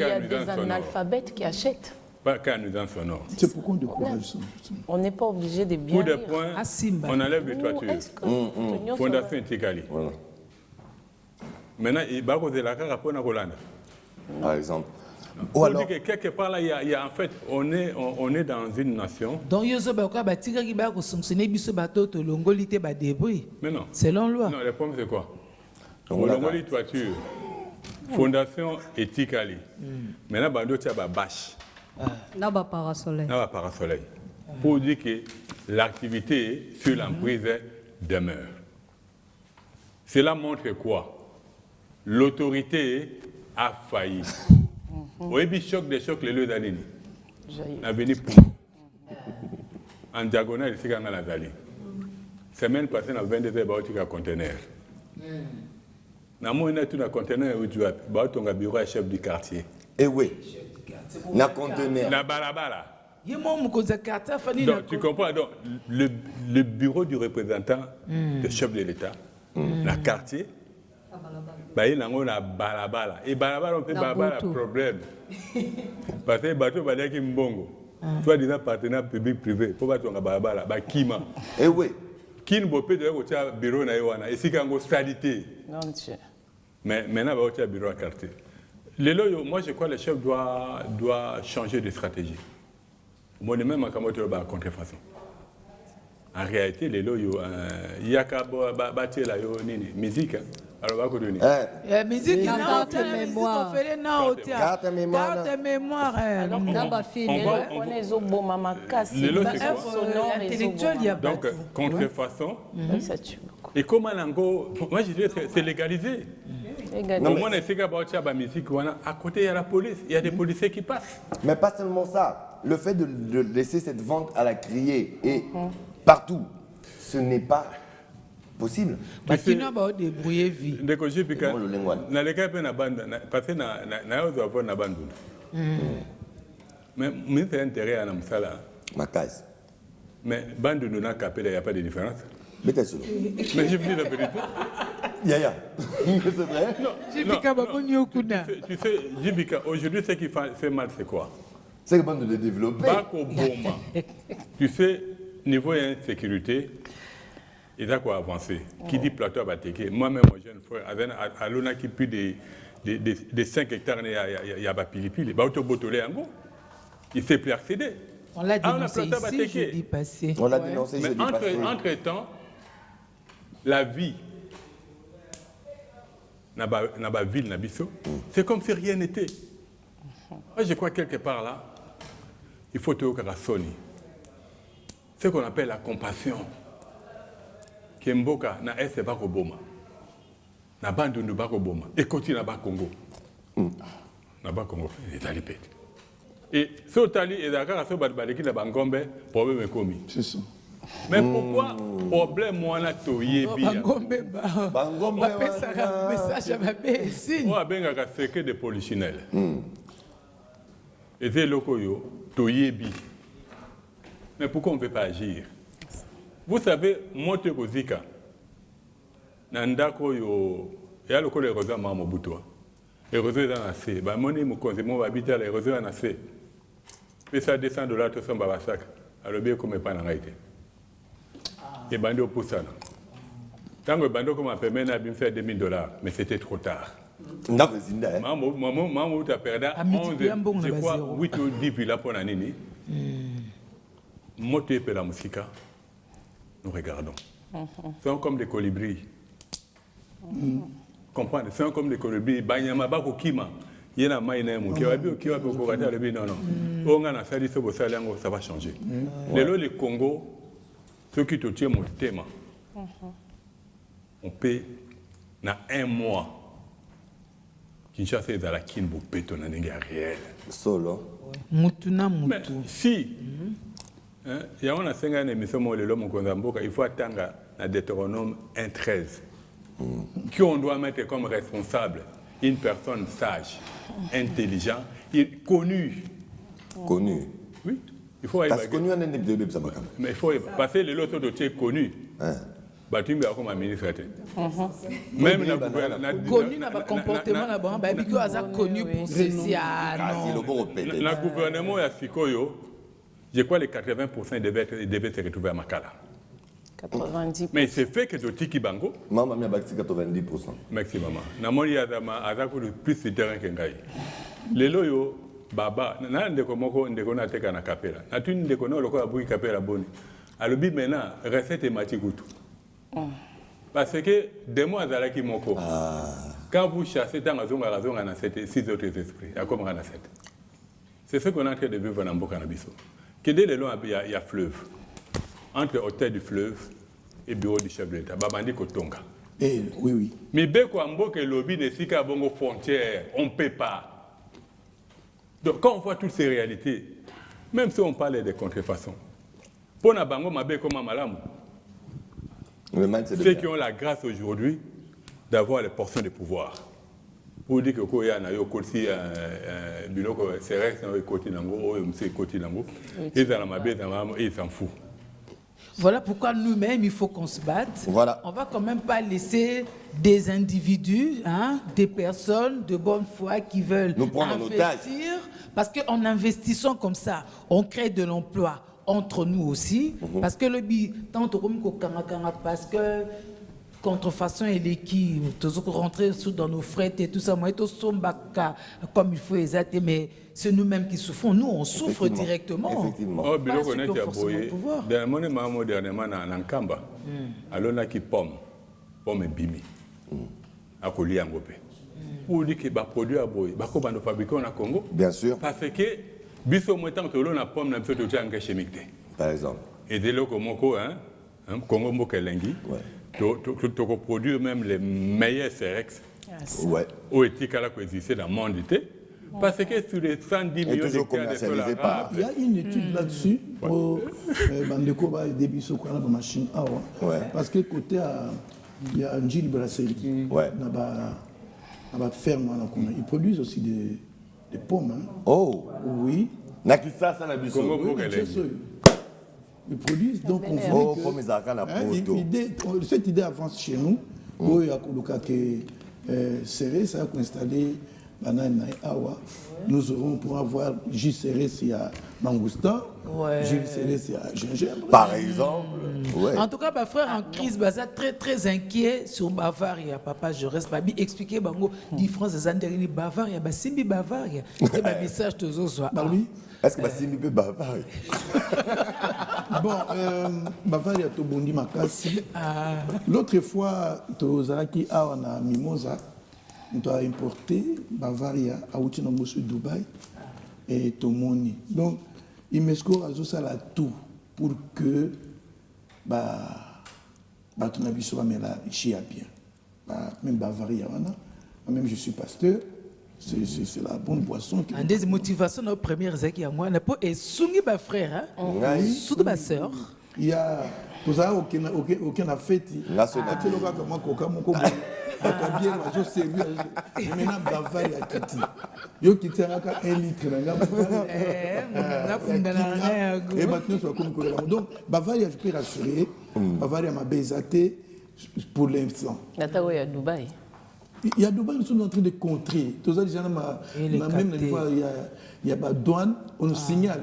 y a des analphabètes qui achètent? Pas qu'un nuisance sonore. C'est pourquoi on décourage ça. On n'est pas obligé de bien Coup de poing, on enlève les toitures. Fondation Intikali. Voilà. Maintenant, il va causer la carte pour Nakolanda. Par exemple. Ou alors que quelque part là, il y a en fait, on est dans une nation. Donc mais non. Selon loi. Non, le problème c'est quoi? Longoli toiture, Fondation Etikali. Maintenant, bando tia ba bâche. Naba parasoleil. Naba parasoleil. Pour dire que l'activité sur l'emprise demeure. Cela montre quoi? L'autorité a failli. Oui, choc des chocs, les lieux d'Anini. L'avenir pour en diagonale, ici, dans la vallée. Semaine passée, on a 22 heures, on a un conteneur. On a tout un conteneur où tu as un bureau à chef du quartier. Eh oui. Na conteneur. Na balabala. Donc, tu comprends, donc, le bureau du représentant du chef de l'État, le quartier, il y a un balabala. Et balabala, on fait balabala problème. Parce que le bateau va dire qu'il y a un bongo. Toi, disant partenaire public-privé, pour battre un balabala, Kima. Eh oui. Qui ne peut pas dire que tu as un bureau na yoana. Et si tu as une stabilité. Mais maintenant, tu as un bureau à quartier. Moi, je crois que le chef doit changer de stratégie. Moi, même à contrefaçon. En réalité, il y a qu'à bâtir la musique. Alors, on va donner. Musique, carte mémoire. Carte mémoire. Donc, contrefaçon. Et comment moi, je dirais que c'est légalisé. Au moins, à côté, il y a la police. Il y a des policiers qui passent. Mais pas seulement ça. Le fait de laisser cette vente à la criée et partout, ce n'est pas possible. Parce qu'il n'a pas débrouillé vie. Mais c'est intérêt à Namsala. Ma case. Mais bande de n'a capé, il n'y a pas de différence. Mais t'es sûr. Mais je vous dis la vérité. Yaya. C'est vrai? Non. Tu sais, Jibika, aujourd'hui, ce qui fait mal, c'est quoi? C'est bon de le développer. Bako Boma. Tu sais, niveau insécurité, il a quoi avancer. Qui dit plateau à Bateke, moi-même, mon jeune frère, à l'on qui plus de 5 hectares, il y a Bapilipili, il ne sait plus accéder. On l'a dénoncé ici, jeudi passé. On l'a dénoncé jeudi passé. Entre-temps, la vie, dans la ville, c'est comme si rien n'était. Moi, je crois quelque part là, il faut te Sony. Ce qu'on appelle la compassion. Kemboka na est bako boma. Na bandundu bako boma. Et continue na Congo. Na Congo, il est pète. Et ce tali est d'accord à ce badbaleki na Bangombe, problème est commis. C'est ça. Mais pourquoi problème moi na toyebi? Bangombe message à ma signe. Moi benga ka secret de polichinelle. Et c'est lokoyo toyebi. Mais pourquoi on ne peut pas agir? Vous savez, moi, je suis Zika. Nandako yo, il y a le col de réseau à Mobutu. Les réseaux sont assez. Bah, mon ami, mon habitat, les réseaux sont assez. Et ça descend de là, tout ça, Babasak. Alors, bien, comme pas dans été. Et bando pour ça. Quand le bando comme permis n'a bien fait $2,000, mais c'était trop tard. Maman, tu as perdu 11, je crois, 8 ou 10 villas pour l'année. Moi, tu es la musique. Nous regardons. C'est comme des colibris. Comprenez? C'est comme des colibris. Banyama bako kima. Yena maïna mu. Kiwabi ou kiwabi ou kokata le bi non non. On a sali ce beau salango, ça va changer. Le Congo, ceux qui te tiennent mon thème, on paie dans 1 mois. Kinshasa est à la Kinbo péton na nenga réel. Solo. Mutuna mutu. Mais si il y a une 5 ans d'émission il faut attendre la Deutéronome 1.13 qui on doit mettre comme responsable une personne sage, intelligente, connue. Connue. Oui. Il faut parce que connu en bébé ça va. Mais il faut passer les autres dossiers connus. Tu es comme un ministre. Même la gouvernement connu dans le comportement là-bas, il est connu pour ceci. Le gouvernement est Sikoyo. Je crois que les 80% devaient se retrouver à Makala. 90%. Mais c'est fait que de Tiki Bango. Maman, il y a 90%. Merci, maman. Namoni y a plus de terrain que Ngaï. Les loyaux, Baba, Nandeko Moko, Ndekona Teka na Kapela. Natu Ndekona, le quoi, Bouy Kapela Boni. Alors, maintenant, recette et Matikutu. Parce que, des mois à qui Moko. Quand vous chassez, dans la zone, on a 6 autres esprits. Il y a comme on a 7. C'est ce qu'on est en train de vivre dans Mboka Nabiso. Kedé le long, il y a fleuve. Entre hôtel du fleuve et bureau du chef de l'État. Babandi Kotonga. Oui, oui. Mais Beko Amboka et lobby ne sika à bongo frontière, on ne peut pas. Donc quand on voit toutes ces réalités, même si on parle de contrefaçons, pour na bango mabe comme Malamu, ceux qui ont la grâce aujourd'hui d'avoir les portions de pouvoir. Pour dire que quand il y a un côté biloko c'est vrai que côté nango c'est côté nango et dans la mabé ils s'en foutent. Voilà pourquoi nous-mêmes il faut qu'on se batte. Voilà. On va quand même pas laisser des individus, des personnes de bonne foi qui veulent investir, parce qu'en investissant comme ça, on crée de l'emploi entre nous aussi, parce que le but tant parce que contrefaçon et l'équipe, toujours rentrer dans nos frettes et tout ça, moi, comme il faut exacter, mais c'est nous-mêmes qui souffrons. Nous, on souffre directement. Effectivement. Oh, bien qu'on ait aboyé. Dernièrement, dans Kamba, alors là qui pomme et bimi, à Koli Angopé. Pour dire que les produits aboyés, ils sont fabriqués au Congo. Bien sûr. Parce que, biso moitan que l'on a pomme, n'a pas de engrais chimique. Par exemple. Et dès lors que Moko, Congo Mokelengi. Tu produire même les meilleurs CRX au éthique à la coexistence dans le monde. Parce que sur les 110 millions de cas, il y a une étude là-dessus pour Bandeko début sur la machine. Parce que côté il y a un Gilles Brasserie. Là-bas, ferme. Ils produisent aussi des pommes. Oh oui. Nakisa, ça n'a pas Ils produisent, donc on voit que cette idée avance chez nous. Il y a que serré, ça a installé banane awa, nous aurons pour avoir jus céréales à mangousta, jus céréales à gingembre. Par exemple. Ouais. En tout cas, ma frère en crise, ça très très inquiet sur Bavaria. Papa, je reste pas bien expliquer bango différence des Andérini Bavaria, Simbi Bavaria. C'est un message toujours soit. Est-ce que Simbi peut Bavaria? Bon, Bavaria to bondi makasi. L'autre fois, to zaraki a na mimosa. On a importé Bavaria à Outinambosu Dubaï et Tomoni. Donc, UNESCO a ça là tout pour que ton avis soit bien. Même Bavaria, même je suis pasteur, c'est la bonne boisson. En des motivations, nos premières qui à moi, on a pas et soumis ma frère, surtout ma sœur. Il y a tout ça aucun a fait. Là, c'est bien, je sais bien. Maintenant, Bavaria a quitté. Yo quitté un litre. Et maintenant, c'est comme ça. Donc, Bavaria, je peux rassurer. Bavaria m'a baisaté pour l'instant. Il y a Dubaï. Il y a Dubaï, nous sommes en train de contrer. Tout ça, même une fois, il y a la douane, on nous signale.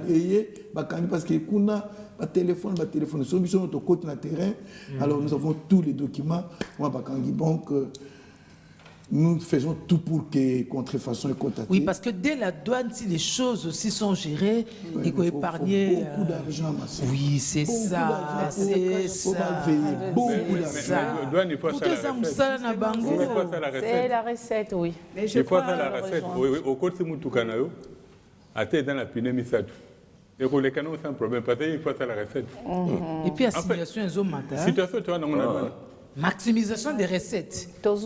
Parce que nous avons un téléphone, nous sommes sur notre côté de terrain. Alors, nous avons tous les documents. Donc, nous faisons tout pour que contrefaçon est contactée. Oui, parce que dès la douane, si les choses aussi sont gérées, il faut épargner. Beaucoup d'argent, oui, c'est ça. C'est ça. Beaucoup d'argent. C'est la recette, oui. Mais je crois que la recette, au côté de Moutoukanayo, à tête dans la pinée, et pour les canons, c'est un problème, parce qu'il faut faire la recette. Et puis, assimilation et zomata. Situation, tu vois, dans mon avis. Maximisation des recettes. Donc,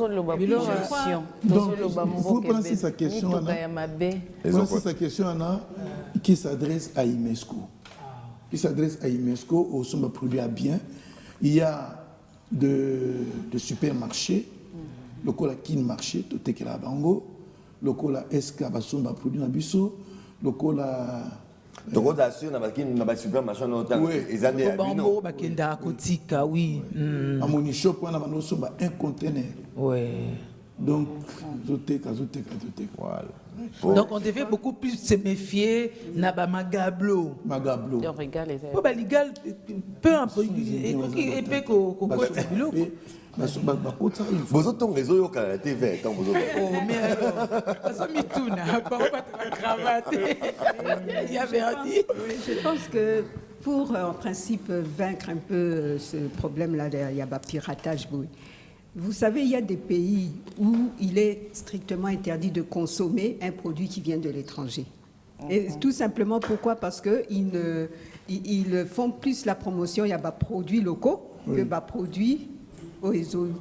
vous pensez sa question, Anna, qui s'adresse à UNESCO. Qui s'adresse à UNESCO, au sommet produit à bien. Il y a de supermarchés, le cola Kin marché, tout est là bango, le cola SK basomba produit na biso, le cola. Donc, on assure dans le supermarché, ils ont des bambou, bakenda kotika, oui. À mon shop, on a un conteneur. Oui. Donc, voilà. Donc, on devait beaucoup plus se méfier de Magablo. Magablo. Peu importe. Et peu qu'on vous autres, les autres, quand la TV, quand vous autres. Oh, mais alors, ça m'y tourne, pas la cravate. Il y avait un dit. Je pense que pour, en principe, vaincre un peu ce problème-là, il y a un piratage. Vous savez, il y a des pays où il est strictement interdit de consommer un produit qui vient de l'étranger. Et tout simplement, pourquoi? Parce qu'ils font plus la promotion, il y a des produits locaux que des produits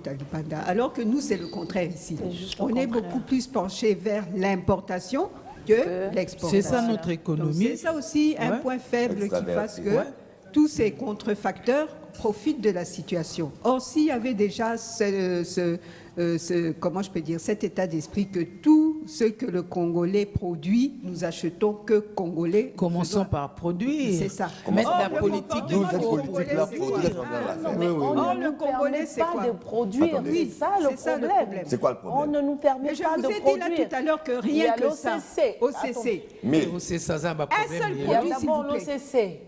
Talipanda. Alors que nous, c'est le contraire ici. On est beaucoup plus penché vers l'importation que l'exportation. C'est ça notre économie. C'est ça aussi un point faible qui fasse que tous ces contrefacteurs profitent de la situation. Or, s'il y avait déjà comment je peux dire, cet état d'esprit que tout ce que le Congolais produit, nous achetons que Congolais. Commençons par produire. C'est ça. Mettre la politique de Or, le Congolais, c'est quoi? De produire. C'est ça le problème. C'est quoi le problème? On ne nous permet pas de produire. Je vous ai dit là tout à l'heure que rien que ça. OCC. Mais c'est ça, un seul produit, s'il vous plaît. l'OCC.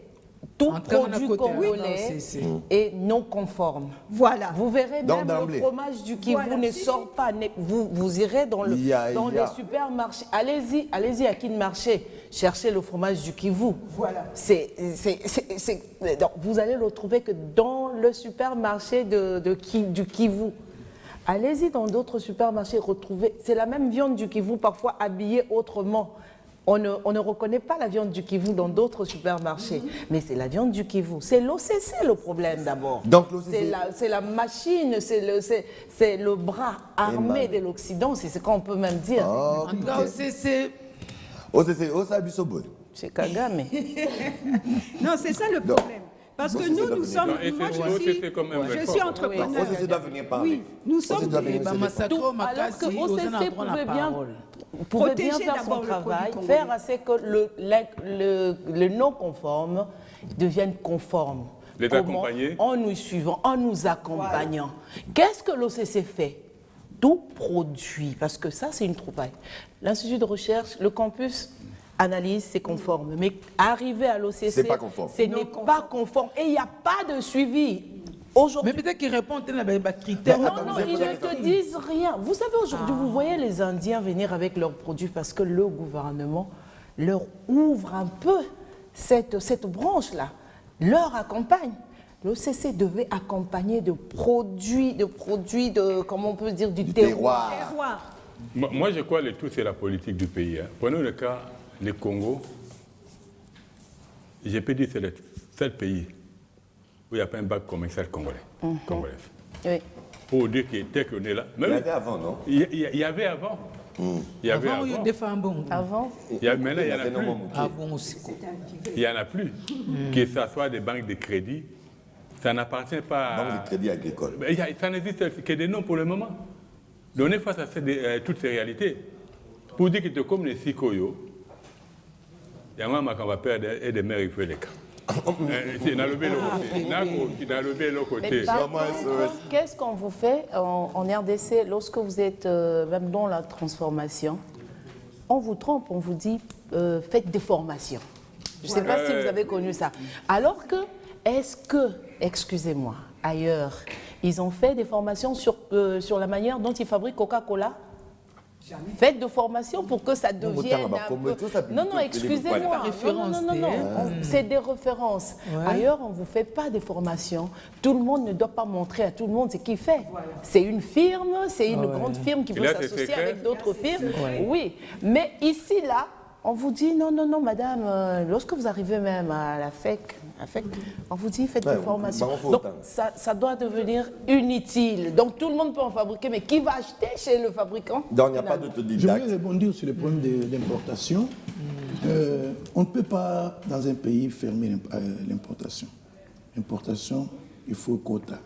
Tout produit congolais est non conforme. Voilà. Vous verrez même le fromage du Kivu ne sort pas. Vous irez dans les supermarchés. Allez-y à Kin Marché, cherchez le fromage du Kivu. Voilà. Donc, vous allez le trouver que dans le supermarché du Kivu. Allez-y dans d'autres supermarchés, retrouvez. C'est la même viande du Kivu, parfois habillée autrement. On ne reconnaît pas la viande du Kivu dans d'autres supermarchés, mais c'est la viande du Kivu. C'est l'OCC le problème d'abord. C'est la machine, c'est le bras armé de l'Occident, c'est ce qu'on peut même dire. En tout cas, OCC. C'est Kagame. Non, c'est ça le problème. Parce que nous sommes. Moi, je suis entrepreneur. OCC doit venir parler. Oui, nous sommes. Alors que OCC pouvait bien faire son travail, faire à ce que le non-conforme devienne conforme. Les accompagner. En nous suivant, en nous accompagnant. Voilà. Qu'est-ce que l'OCC fait? tout produit, parce que ça, c'est une trouvaille. L'Institut de recherche, le campus analyse, c'est conforme. Mais arriver à l'OCC, ce n'est pas conforme. Et il n'y a pas de suivi. Mais peut-être qu'ils répondent à des critères. Non, ils ne te disent rien. Vous savez, aujourd'hui, vous voyez les Indiens venir avec leurs produits parce que le gouvernement leur ouvre un peu cette branche-là, leur accompagne. L'OCC devait accompagner de produits, comment on peut dire, du terroir. Moi, je crois que le tout, c'est la politique du pays. Prenons le cas, le Congo. Je peux dire que c'est le seul pays où il n'y a pas un bac commercial congolais. Oui. Pour dire que dès qu'on est là... Il y avait avant, non? Il y avait avant. Il y avait avant. Il y a des femmes bonnes. Avant. Maintenant, il n'y en a plus. Ah bon aussi. Il n'y en a plus. Que ce soit des banques de crédit, ça n'appartient pas à... Banque de crédit agricole. Ça n'existe que des noms pour le moment. Donc on est face à toutes ces réalités. Pour dire que tu es comme les Sikoyo, il y a un moment qu'on va perdre et des mères, il faut les cas. Qu'est-ce qu'on vous fait en RDC lorsque vous êtes même dans la transformation? On vous trompe, on vous dit faites des formations. Je ne sais pas si vous avez connu ça. Alors que, excusez-moi, ailleurs, ils ont fait des formations sur la manière dont ils fabriquent Coca-Cola? Faites de formation pour que ça devienne un peu... Non, excusez-moi. Non. C'est des références. Ouais. Ailleurs, on ne vous fait pas des formations. Tout le monde ne doit pas montrer à tout le monde ce qu'il fait. Voilà. C'est une firme, c'est une grande firme qui veut s'associer avec d'autres firmes. Ouais. Oui, mais ici, là, on vous dit non, madame, lorsque vous arrivez même à la FEC, on vous dit faites des formations. Donc ça doit devenir inutile. Donc tout le monde peut en fabriquer, mais qui va acheter chez le fabriquant? Donc il n'y a pas d'autodidacte. Je voulais rebondir sur le problème d'importation. On ne peut pas, dans un pays, fermer l'importation. L'importation, il faut quota.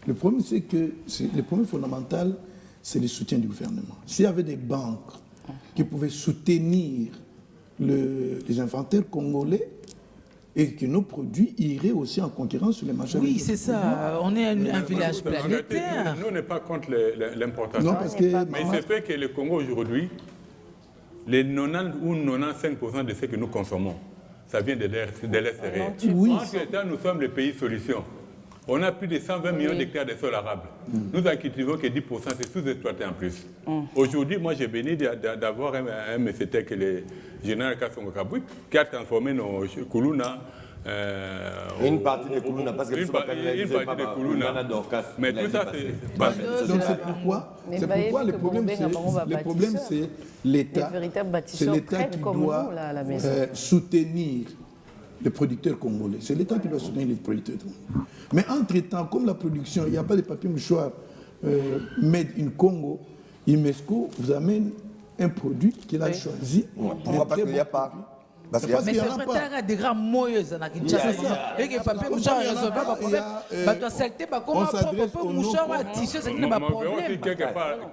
Le problème, c'est que le problème fondamental, c'est le soutien du gouvernement. S'il y avait des banques qui pouvaient soutenir les inventaires congolais et que nos produits iraient aussi en concurrence sur les marchés. Oui, c'est ça. On est un village planétaire. Nous, on n'est pas contre l'importation. Mais c'est fait que le Congo aujourd'hui, les 90 ou 95% de ce que nous consommons, ça vient de l'SRR. Oui. En ce temps, nous sommes le pays solution. On a plus de 120 millions d'hectares de sol arable. Nous n'en cultivons que 10%, c'est sous-exploité en plus. Aujourd'hui, moi, j'ai béni d'avoir un MCT que le général Kassongo Kabouik, qui a transformé nos Koulouna. Une partie de Koulouna, parce que une partie de Koulouna. Mais tout ça, c'est... Donc c'est pourquoi le problème, c'est l'État. C'est l'État qui doit soutenir les producteurs congolais. C'est l'État qui doit soutenir les producteurs congolais. Mais entre-temps, comme la production, il n'y a pas de papier mouchoir made in Congo, UNESCO vous amène un produit qu'il a choisi. Pourquoi? Parce qu'il n'y a pas. Mais c'est vrai des grands moyens à Kinshasa. Et que papier mouchoir ne résolve pas problème. Bah saleté bah comment papier mouchoir à tissu c'est pas problème.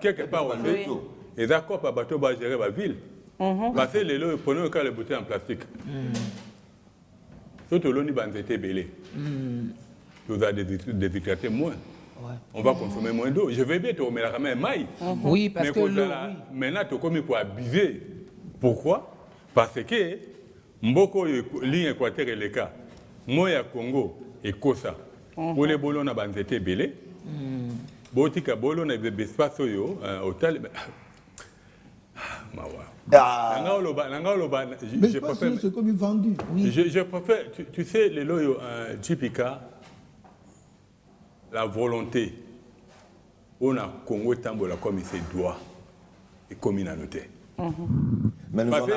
Quelque part on fait tout. Et d'accord pas bateau va gérer la ville. Parce que les lots prenons le cas les bouteilles en plastique. Surtout l'on y va été belé. Nous avons des éclatés moins. Ouais. On va consommer moins d'eau. Je vais bien te remettre la main maille. Oui, parce que l'eau... Maintenant, tu as commis pour abuser. Pourquoi? Parce que Mboko, ligne Équateur et les cas, moi, Congo et Kosa, pour les bolons, on a été belé. Botika bolon, on a des espaces hôtel. Je préfère c'est comme vendu. Oui. Je préfère, tu sais, les loyaux Jipika, la volonté, on a Congo Tambola comme il se doit et comme il a noté. Parce que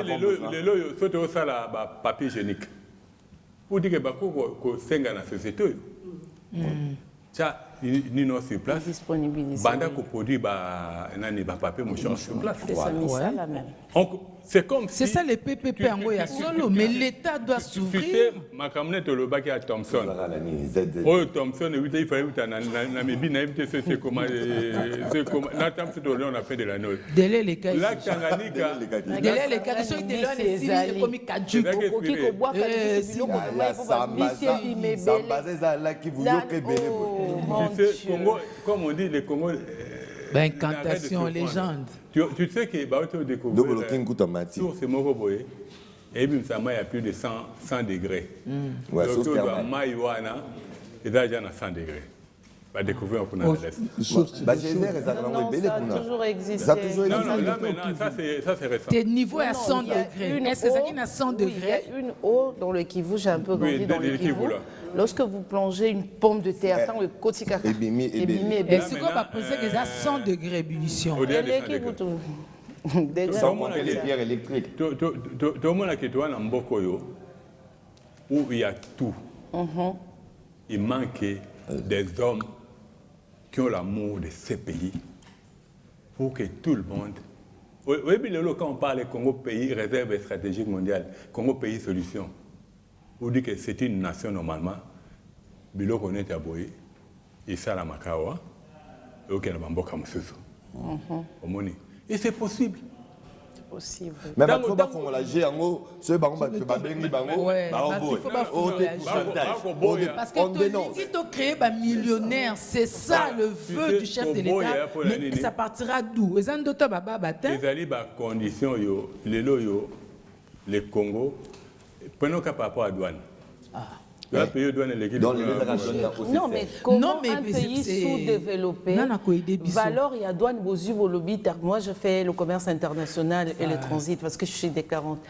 les loyaux, c'est aussi la papier hygiénique. Pour dire que Bako senga na société. Ça, ni non sur place. Banda ko produit papier mouchoir sur place. C'est comme si... C'est ça les PPP en Goya solo, mais l'État doit s'ouvrir. Tu sais, ma camionnette le bac à Thompson. Oh, Thompson, il fallait que Namibie n'invite c'est comment... Là, on a fait de la note. Délai les cas. Là, Tanganyika... Délai les cas, ceux qui délai les civils, comme Kadju. Tu sais, comme on dit, les Congolais... Incantation, légende. Tu sais que tu as découvert sur ces Moroboé, et puis il y a plus de 100 degrés. Ouais, donc, tu as Maïwana, et là, il y a 100 degrés. Va découvrir un peu dans l'Est. Non, ça a toujours existé. Non, là maintenant, ça c'est récent. Tes niveaux à 100 degrés. Est-ce que ça vient à 100 degrés? Il y a une eau dans le Kivu, j'ai un peu grandi dans le Kivu. Lorsque vous plongez une pomme de terre dans le Kotikaka, et c'est quoi va penser que ça 100 degrés ébullition? Au-delà de 100 degrés. Sans compter les pierres électriques. Tout le monde a quitté un Mbokoyo où il y a tout. Il manque des hommes qui ont l'amour de ces pays pour que tout le monde... Oui, quand on parle de Congo pays réserve stratégique mondiale, Congo pays solution, on dit que c'est une nation normalement, Bilo connaît Taboui, et ça la Makawa, et auquel on va et c'est possible. Possible. Mais il faut pas qu'on la gère en haut, ceux qui parce que tu as créé un millionnaire, c'est ça le vœu du chef de l'État, mais ça partira d'où? Les conditions, les Congo, prenons qu'à par rapport à la douane. Non, mais comment un pays sous-développé valeur il y a douane vos lobbies. Moi, je fais le commerce international et le transit parce que je suis des 40.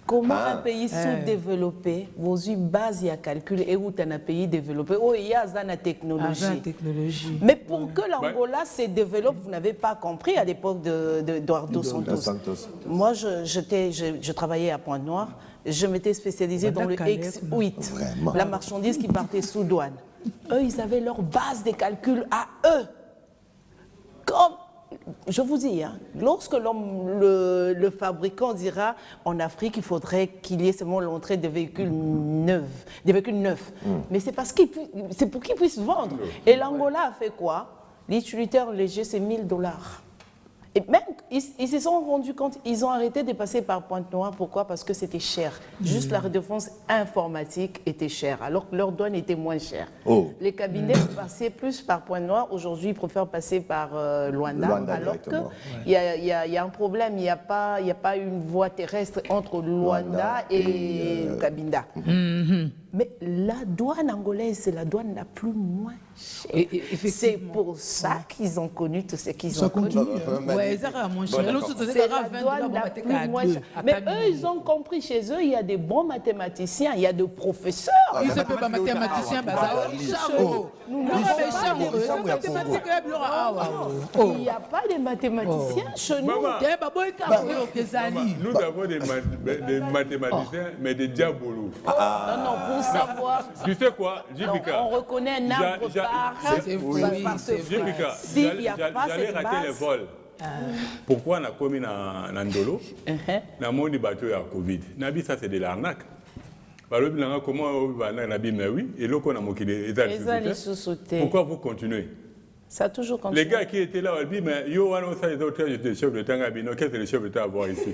Comment un pays sous-développé, vos base il y a calcul et où tu as un pays développé, oh il y a la technologie. Mais pour que l'Angola se développe, vous n'avez pas compris à l'époque d'Eduardo Santos. Moi, je travaillais à Pointe-Noire. Je m'étais spécialisée dans le X8, la marchandise qui partait sous douane. Eux, ils avaient leur base de calcul à eux. Comme, je vous dis, hein, lorsque le fabricant dira en Afrique, il faudrait qu'il y ait seulement l'entrée des véhicules neufs. Mais c'est parce c'est pour qu'ils puissent vendre. Et l'Angola a fait quoi? L'utilitaire léger, c'est $1000. Et même, ils se sont rendus compte, ils ont arrêté de passer par Pointe-Noire. Pourquoi? Parce que c'était cher. Juste la redevance informatique était chère, alors que leur douane était moins chère. Les cabinets passaient plus par Pointe-Noire. Aujourd'hui, ils préfèrent passer par Luanda, alors qu'il y a un problème. Il n'y a pas une voie terrestre entre Luanda et Cabinda. Mais la douane angolaise, c'est la douane la plus moins chère. C'est pour ça qu'ils ont connu tout ce qu'ils ont connu. C'est la douane la plus moins chère. Mais eux, ils ont compris chez eux, il y a des bons mathématiciens, il y a des professeurs. Ils ne peuvent pas mathématiciens, il n'y a pas de mathématiciens chez nous. Nous avons des mathématiciens, mais des diabolos. Non, pour savoir. Tu sais quoi, Jibika? On reconnaît un arbre par ce fruit. S'il n'y a pas cette base. Raté les vols. Pourquoi on a commis dans Ndolo? On a monté bateau à Covid. Nabi, ça c'est de l'arnaque. Comment on a mais oui, et là on a moqué les sous-sautés. Pourquoi vous continuez? Ça a toujours continué. Les gars qui étaient là, ils disent, mais yo, on a les autres chefs de l'État, qu'est-ce que les chefs de l'État à voir ici?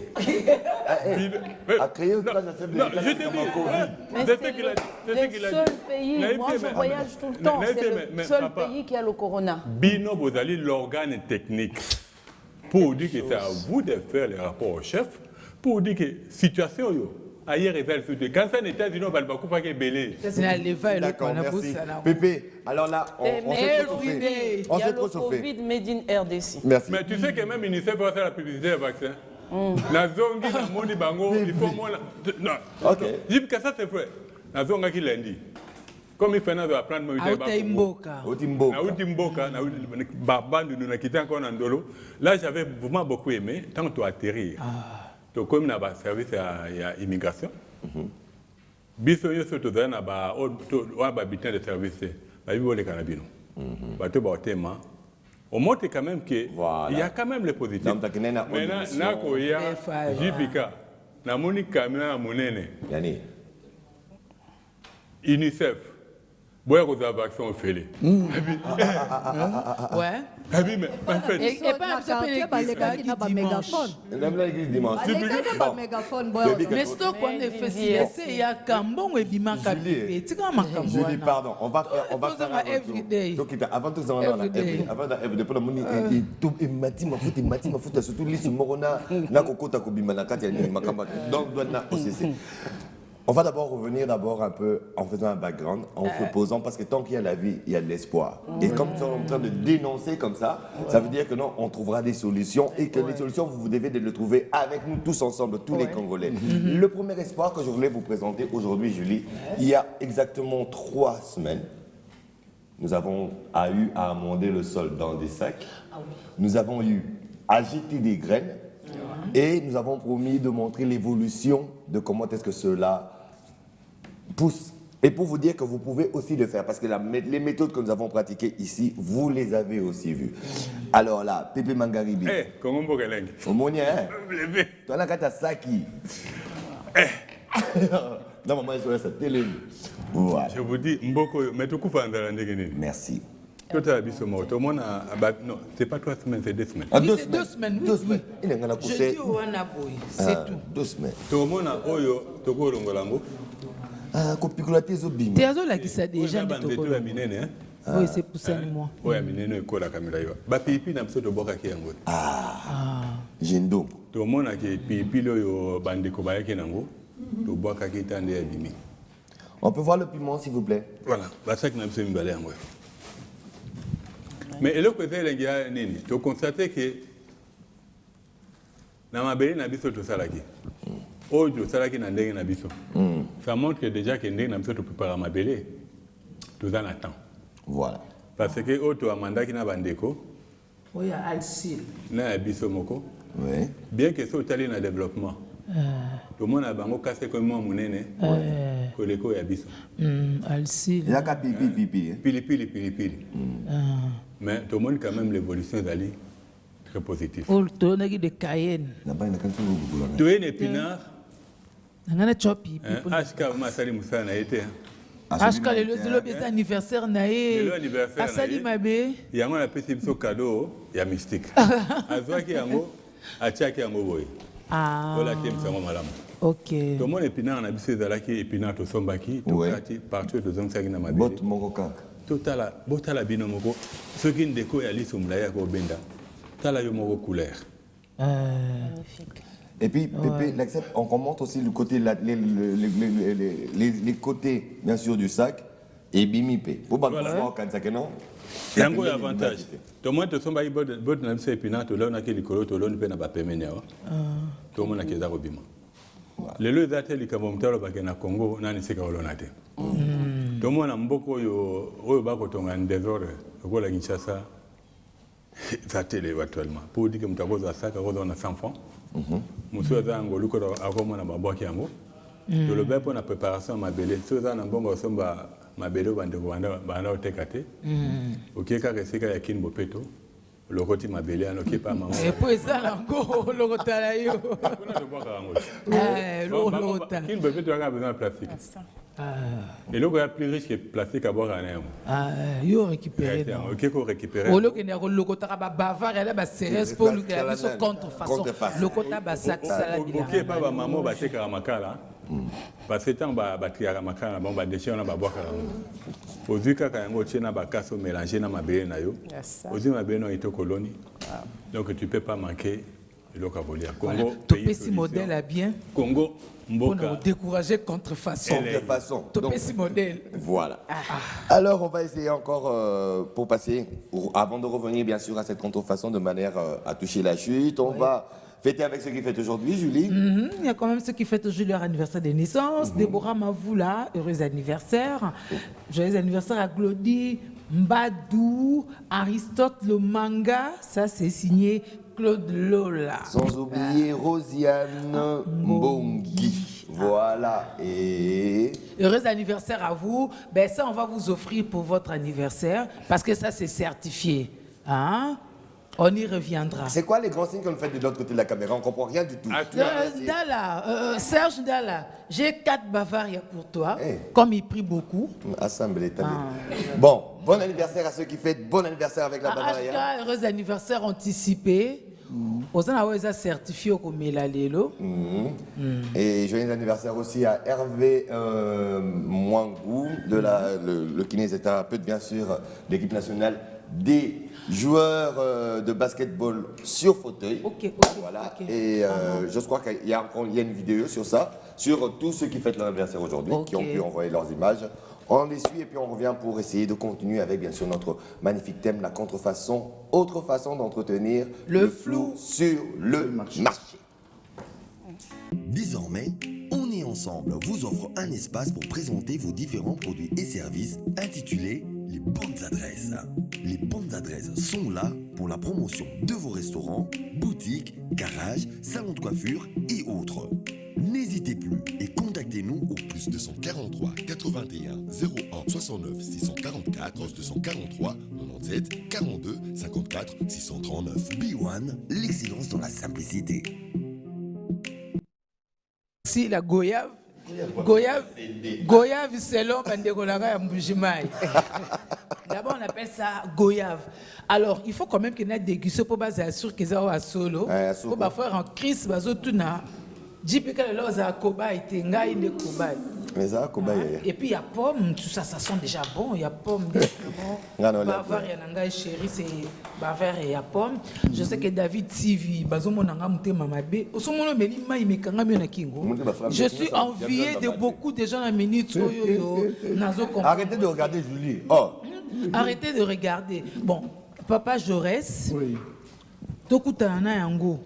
À créer un chef de l'État. Je te dis, c'est le seul pays, moi je voyage tout le temps, c'est le seul pays qui a le corona. Bino, vous allez l'organe technique pour dire que c'est à vous de faire les rapports au chef, pour dire que situation, ailleurs, quand ça n'était pas, on va pas faire belé. D'accord, merci. Pépé, alors là, on s'est trop chauffé. Il y a le Covid made in RDC. Merci. Mais tu sais que même l'UNICEF va faire la publicité des vaccins. La zone qui a moni bango, il faut moins. Non. Ok. Dis que ça c'est vrai. La zone qui lundi. Comme il fait dans la plante Aoutimboka. Aoutimboka, Baban, nous avons quitté encore Ndolo. Là, j'avais vraiment beaucoup aimé, tant que tu atterrir. Donc, comme on a un service à l'immigration, biso yo soto za na ba bulletin de service ba bibo le canabino ba to ba tema on montre quand même que il y a quand même les positifs. Maintenant na ko ya jipika na moni kamera monene yani UNICEF Boya ko za vaccin fele. Ouais. Mais en fait, Et pas un peu l'église qui dimanche. Même l'église dimanche. Mais ce qu'on est fait, il y a Cambon et Bimaka. Julie, pardon, on va faire un everyday. retour. Donc, avant tout ça, on a surtout l'issue Morona, Nakokota Kobimana, Katia Makamba. Donc, doit na OCC. On va d'abord revenir un peu en faisant un background, en proposant, parce que tant qu'il y a la vie, il y a de l'espoir. Et comme nous sommes en train de dénoncer comme ça veut dire que non, on trouvera des solutions et que les solutions, vous devez de les trouver avec nous tous ensemble, tous les Congolais. Le premier espoir que je voulais vous présenter aujourd'hui, Julie, il y a exactement 3 semaines, nous avons eu à amender le sol dans des sacs. Nous avons eu à jeter des graines et nous avons promis de montrer l'évolution de comment est-ce que cela pousse. Et pour vous dire que vous pouvez aussi le faire, parce que les méthodes que nous avons pratiquées ici, vous les avez aussi vues. Alors là, Pépé Mangaribi. comment on peut gagner? Au Monia, toi là, quand tu as Saki. Non, maman, je suis télé. Voilà. Je vous dis, Mboko, mais tu coupes en train de merci. Tout à l'heure, non, c'est pas 3 semaines, c'est 2 semaines. Oui, c'est 2 semaines. 2 semaines. Je dis au Wanaboy, c'est tout. 2 semaines. Tout le monde a Oyo, Togo Longolango. Kopikula tes obim. Théazo là qui s'est déjà dit Togo. Oui, c'est pour ça moi. Oui, Minene ko la caméra yo. Ba pipi na mso to boka ki yango. Jindo. Tout le monde a ki pipi lo yo bande ko ba yake nango. To boka ki tande ya bimi. On peut voir le piment s'il vous plaît. Voilà, ba ça qui na mso mbale yango. Mais le côté lengia nini, tu constates que na mabeli na biso to salaki. Ojo salaki na ndenge na biso. Ça montre que déjà que ndenge na biso to prépare mabeli. Tout en attend. Voilà. Parce que auto amanda ki na bandeko. Oui, Alcil. Na biso moko. Oui. Bien que ça tali na développement. Tout le monde a bango cassé comme moi munene. Koleko ya biso. Alcil. Il y a ka pipi. Pili. Mais tout le monde quand même l'évolution d'aller très positive. Oh, tu as de Cayenne. Tu es un épinard. Nangana chopi. Ashka masali musana été. Ashka le anniversaire nae. Le anniversaire. Asali mabe. Yango na pesi biso cadeau ya mystique. Azwaki yango atiaki yango boy. Voilà qui me semble malamu. OK. Tout le monde épinard na biso ezalaki épinard to sombaki to kati partout de zongaki na mabele. Bot moko kaka. Totala botala bino moko soki ndeko ya liso mulaya ko benda tala yo moko couleur. Magnifique. Et puis Pépé, on commente aussi le côté les côtés bien sûr du sac et bimipé. Pour pas voir quand ça que non. Yango ya avantage. To moi to somba ibod na mse epina to lona ke likolo to lona pe na ba pemene wa. To mona ke za ko bima. Lelo ezate likambo mtalo ba ke na Congo nani sika olona te. To mona mboko oyo ba ko tonga ndezore ko la Kinshasa. Ça télé actuellement. Pour dire que mutakoza saka ko na 100 francs. Monsieur za ngolu ko akomona babwaki yango. To le bepo na préparation mabele. So za na mbongo somba mabele bandeko banda otekate. Okeka reseka ya kin bopeto. Lokoti mabele anoki pa maman. Et puis ça encore lokota la yo. Kuna de boka yango. Lokota. Kin bopeto a besoin de plastique. Et le gars plus riche que plastique à boire en yo récupérer. OK ko récupérer. Au lieu que ne lokota ba bavard là ba CRS pour le gars so contrefaçon. Lokota ba sac ça bila. OK pas ba maman ba teka makala. Parce que tant ba tiara makala bon ba déchet on ba boire quand. Ozika ka yango tchena ba kaso mélanger na mabele na yo. Ozi mabele no ito coloni. Donc tu peux pas manquer le cavalier. Congo pays ce modèle a bien. Congo pour nous décourager contrefaçon. Topesi modèle. Voilà. Alors, on va essayer encore, pour passer, avant de revenir bien sûr à cette contrefaçon de manière à toucher la chute, on va fêter avec ceux qui fêtent aujourd'hui, Julie. Il y a quand même ceux qui fêtent aujourd'hui leur anniversaire de naissance. Déborah Mavoula, heureux anniversaire. Joyeux anniversaire à Glody Mbadou, Aristote le manga, ça c'est signé Claude Lola. Sans oublier Rosiane Mbongi. Voilà. Et heureux anniversaire à vous. Ben ça, on va vous offrir pour votre anniversaire parce que ça, c'est certifié. Hein? On y reviendra. C'est quoi les grands signes que vous faites de l'autre côté de la caméra? On ne comprend rien du tout. Serge Ndala, j'ai 4 Bavaria pour toi, comme il prie beaucoup. Assemblée, Bon, bon anniversaire à ceux qui fêtent. Bon anniversaire avec la Bavaria. HK, heureux anniversaire anticipé. Aux a certifié au Mélalelo. Et joyeux anniversaire aussi à Hervé Mwangou, le kinésithérapeute, bien sûr, l'équipe nationale des joueurs de basketball sur fauteuil. Voilà. Et je crois qu'il y a une vidéo sur ça, sur tous ceux qui fêtent leur anniversaire aujourd'hui, qui ont pu envoyer leurs images. On les suit et puis on revient pour essayer de continuer avec bien sûr notre magnifique thème, la contrefaçon, autre façon d'entretenir le flou sur le marché. Désormais, On est ensemble vous offre un espace pour présenter vos différents produits et services intitulé les bonnes adresses. Les bonnes adresses sont là pour la promotion de vos restaurants, boutiques, garages, salons de coiffure et autres. N'hésitez plus et contactez-nous au plus 243 81 01 69 644 243 97 42 54 639. B1, l'excellence dans la simplicité. Si la goyave, c'est l'homme de Mbujimai. D'abord, on appelle ça goyave. Alors, il faut quand même qu'il y ait des déguisés pour baser sur qu'ils ont à solo. Pour faire en crise, bazotuna. Et puis il y a pomme, tout ça, ça sent déjà bon. Il y a pomme, Bavaria, il y a chéri, c'est Bavaria et il y a pomme. Je sais que David TV, je suis envié de beaucoup de gens à minute. Arrêtez de regarder Julie. Oh. Arrêtez de regarder. Bon, Papa Jaurès,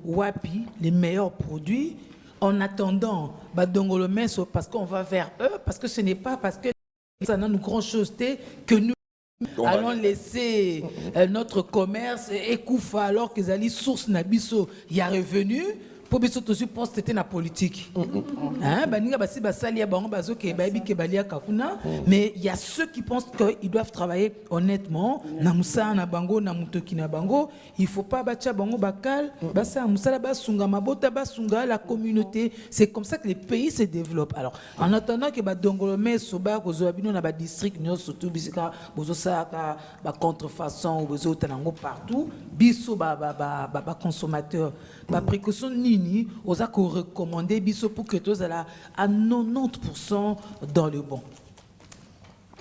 Wapi, les meilleurs produits. En attendant, parce qu'on va vers eux, parce que ce n'est pas parce que ça n'a une grande chose que nous allons laisser notre commerce écouffer alors qu'ils allaient source nabiso, il y a revenu. Pour aussi c'était la politique. Mais il y a ceux qui pensent qu'ils doivent travailler honnêtement. Il ne faut pas la communauté. C'est comme ça que les pays se développent. Alors, en attendant que Dongolome, Soba, district, surtout contrefaçon, partout, biso consommateurs, précaution nini, aux a recommandé biso pour que tous à 90% dans le bon.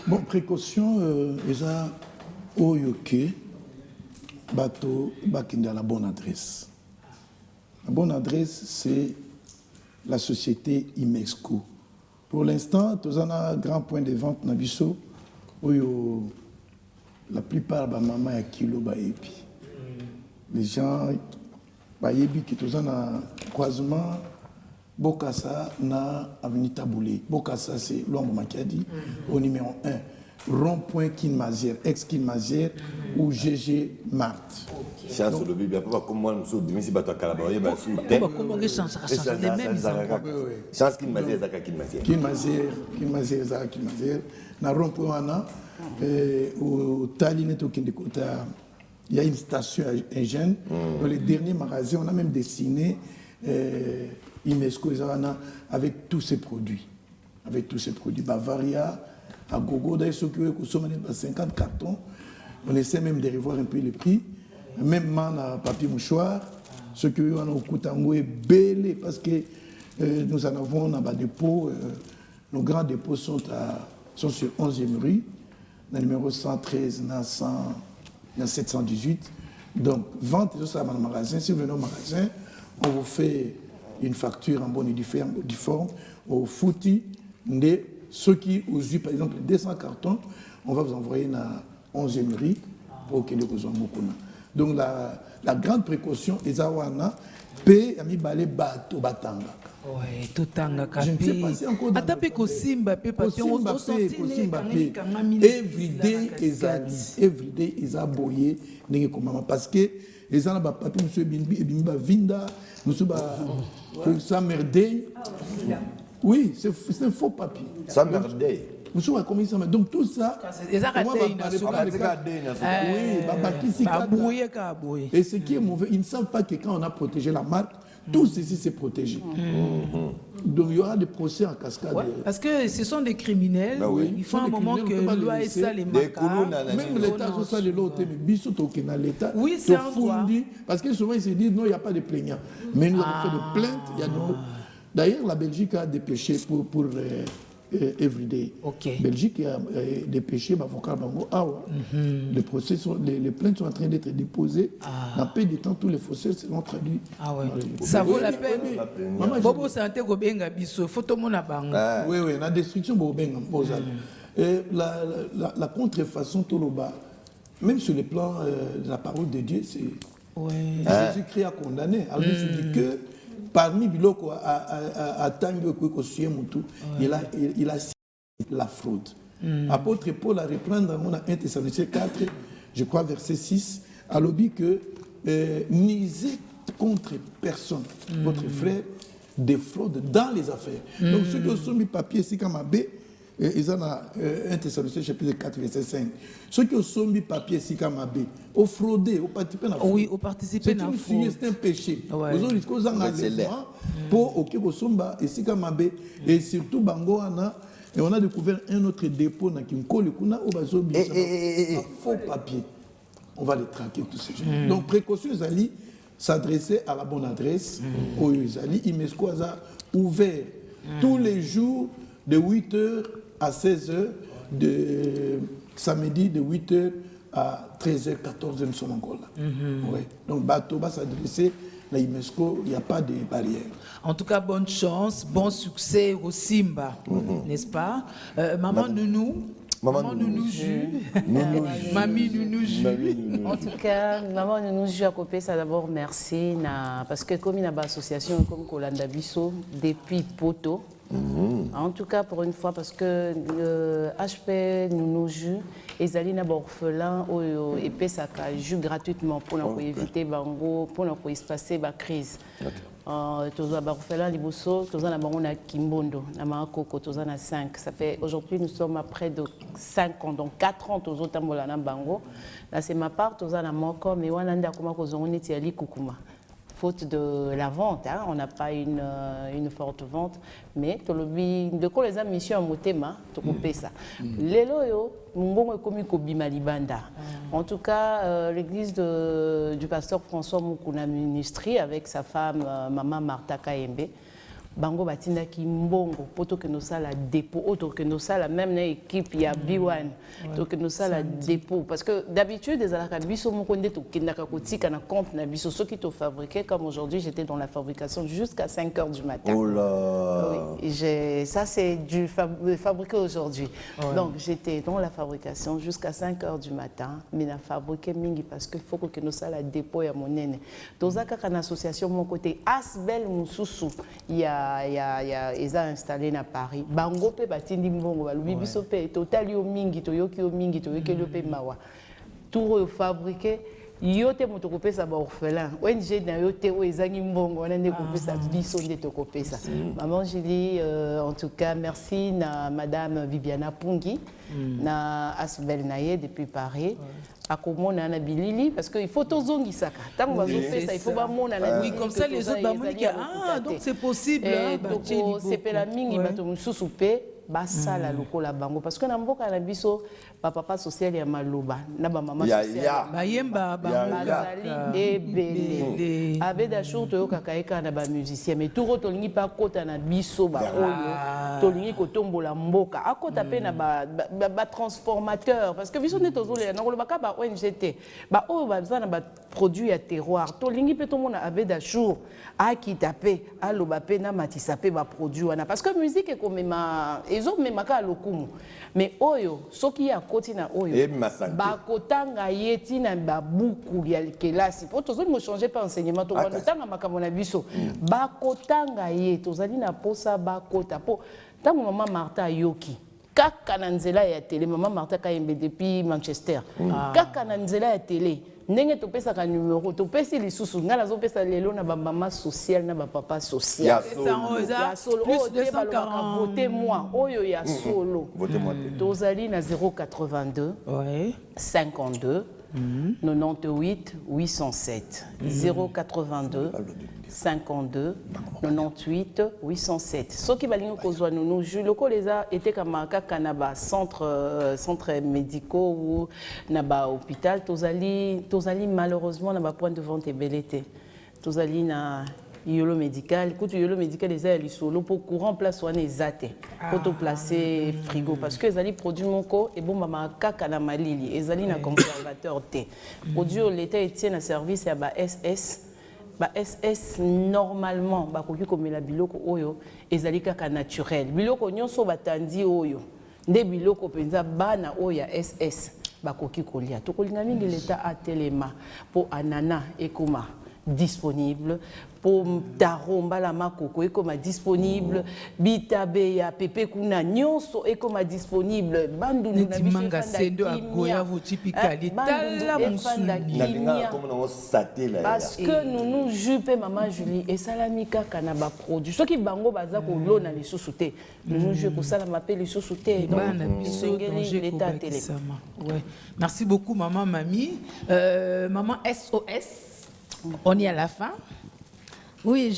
Bon, précaution, ils ont oyoke, bateau, bakinda la bonne adresse. La bonne adresse, c'est la société Imesco. Pour l'instant, tous on a un grand point de vente dans biso, oyo, la plupart de maman a kilo ba epi. Les gens bayebi qui tous un croisement Bokassa na avenue Taboulé. Bokassa c'est l'homme Makiadi au numéro 1. Rond-point Kinmazière, ex-Kinmazière ou GG Marthe. Chance le bébé, pas comme moi nous sommes demi si bateau Calabarie bah sous comment les chances les mêmes chance Kinmazière zaka Kinmazière zaka Kinmazière na rond-point ana au Talinet au Kindekota. Il y a une station à Gênes. Dans les derniers magasins, on a même dessiné Imesco avec tous ces produits. Avec tous ces produits. Bavaria, à Gogo, d'ailleurs, ceux qui consomment 50 cartons. On essaie même de revoir un peu les prix. Même man à papier mouchoir. Ceux qui ont au Koutango est belé parce que nous en avons dans le dépôt. Nos grands dépôts sont sur 11e rue. Dans le numéro 113, dans 718. Donc, vente de ça dans le magasin. Si vous venez au magasin, on vous fait une facture en bonne et due forme. Au foutu, ceux qui usent, par exemple, 200 cartons, on va vous envoyer dans 11e rue pour que vous en beaucoup. Donc, la grande précaution, les awana, paye à mi balé bato batanga. Oui, tout tanga kapi. Atape kosimba pe parce on everyday is aboyé ndenge komama parce que les gens ba papi monsieur bimba vinda monsieur ba ça merde. Oui, c'est un faux papier. Ça merde. Donc tout ça, et ce qui est mauvais, ils ne savent pas que quand on a protégé la marque, tout ceci c'est protégé. Donc il y aura des procès en cascade. Ouais, parce que ce sont des criminels. Bah oui. Il faut un moment que la loi et ça les marque. Même l'État, ça les lots, mais bisous dans l'État. Oui, c'est un droit. Parce que souvent ils se disent non, il n'y a pas de plaignants. Mais nous avons fait des plaintes. Il y a D'ailleurs, la Belgique a dépêché pour Everyday. Belgique a dépêché l'avocat Bango. Les plaintes sont en train d'être déposées. Dans peu de temps, tous les faussaires seront traduits. Ça vaut la peine. Bobo Santé Gobenga Bisso, photo mona bango. Oui, la destruction Bobenga. La contrefaçon Toloba, même sur le plan de la parole de Dieu, c'est Jésus-Christ a condamné. Alors il se dit que parmi Biloko à Tango Kosuyemutu, il a la fraude. Apôtre Paul a reprendre dans 1 Thessaloniciens 4, je crois verset 6, a dit que nisez contre personne, votre frère, des fraudes dans les affaires. Donc ceux qui ont mis papier, c'est comme Abbé, ils ont 1 Thessaloniciens chapitre 4, verset 5. Ceux qui ont mis papier, c'est comme Abbé, au fraudé, au participé à la fraude. Oui, au participé à la fraude. C'est un péché. Vous avez dit que vous avez pour OK, et surtout Bangoana. Et on a découvert un autre dépôt dans Kinkoli, un faux papier. On va les traquer, tous ces gens. Donc, précaution, Zali, s'adresser à la bonne adresse. Zali, Imesco a ouvert tous les jours de 8h à 16h, de samedi de 8h à 13h, 14h, nous sommes encore là. Donc, Bato va s'adresser. La UNESCO, il n'y a pas de barrière. En tout cas, bonne chance, bon succès au Simba, n'est-ce pas? Maman Nounou. Maman Nounou Jus. Mamie Nounou Jus. En tout cas, Maman Nounou Jus à Copé, ça d'abord merci. Parce que comme il y a une association comme Kolanda Bisso, depuis Poto, en tout cas pour une fois, parce que HP Nounou Jus, les alina orphelins et puis ça joue gratuitement pour éviter bango, pour espacer la crise. Tous les orphelins liboso, tous les bango na Kimbondo, na Makoko, tous na 5. Ça fait aujourd'hui nous sommes à près de 5 ans, donc 4 ans tous autres tambola na bango. Là c'est ma part tous na moko, mais on a ndakoma ko zongo neti ali kukuma. Faute de la vente, hein, on n'a pas une forte vente, mais de quoi les missions à Motema, tu coupes ça. Lelo yo, mbongo komi ko bima libanda. En tout cas, l'église du pasteur François Mukuna Ministry avec sa femme maman Martha Kaembe. Bango batinda ki mbongo poto que nous ça la dépôt autre que nous ça la même équipe il y a B1 donc que nous ça la dépôt parce que d'habitude des alaka biso mokonde to kindaka kotika na compte na biso ceux qui t'ont fabriqué comme aujourd'hui j'étais dans la fabrication jusqu'à 5h du matin. Oh là. Oui, ça c'est du fabriqué aujourd'hui. Donc j'étais dans la fabrication jusqu'à 5h du matin mais la fabriqué mingi parce que faut que nous ça la dépôt ya monene. Tozaka kana association mon côté Asbel Mususu il y a installé à Paris. Bango pe batindi mbongo balubi biso pe totali o mingi to yoki o mingi to yoki pe mawa. Tout fabriqué yote moto kopesa ba orphelin. ONG na yote o ezangi mbongo na ndeko kopesa biso ndeko kopesa. Maman Julie en tout cas merci na madame Viviana Pungi na Asbel Naye depuis Paris. À comment on a bilili parce qu'il faut tous zongi saka. Tant qu'on fait ça, il faut pas mon oui comme ça les autres donc c'est possible. Donc c'est la mingi bato mususupe basa la loko la bango parce que na mboka na biso papa social ya maloba na ba maman social bayemba bazali ebele abeda jour to kakaeka na ba musicien mais tout rotolingi pa kota na biso ba oyo tolingi kotombola mboka akota pe na ba transformateur parce que biso ne tozole na kolobaka ba ONGT ba oyo ba na ba produit ya terroir tolingi pe to mona abeda jour akita pe aloba pe na matisa pe ba produit wana parce que musique est comme ma ezo memaka lokumu mais oyo soki ya koti na oyo bakotanga yeti na babuku ya kelasi po tozali mo changer pas enseignement to wana tanga makambo na biso bakotanga ye tozali na posa bakota po tango mama Martha yoki kaka na nzela ya télé maman Martha Kaembe depuis Manchester kaka na nzela ya télé ndenge topesaka numéro topesi lisusu nga nazopesa lelo na bamama social na bapapa social ya solo oyo te balobaka vote moi oyo ya solo tozali na 082 52 98 807 082 52 98 807 soki balingi kozwa nunu ju lokola eza etekama kaka na centre médicaux ou na hôpital tozali malheureusement na point de vente ebele te tozali na yolo médical kutu yolo médical eza ya lisolo pour courant place wana eza te po to placer frigo parce que ezali produit moko ebombama kaka na malili ezali na conservateur te produit l'état etie na service ya ba SS SS normalement bakoki komela biloko oyo ezali kaka naturel biloko nyonso batandi oyo nde biloko penza bana oyo ya SS bakoki kolia tokolinga mingi l'état atelema po anana ekoma disponible pour taro mbala makoko ekoma disponible bitabe ya pepe kuna nyonso ekoma disponible bandu na manga sendo agoya votipikali tala musuni parce que nous jupe maman Julie et salamika kana ba produit soki bango baza ko lona lisusu te nous je ko sala m'appelle lisusu te bana biso l'état télé. Ouais, merci beaucoup maman Mami. Maman SOS. On est à la fin. Oui,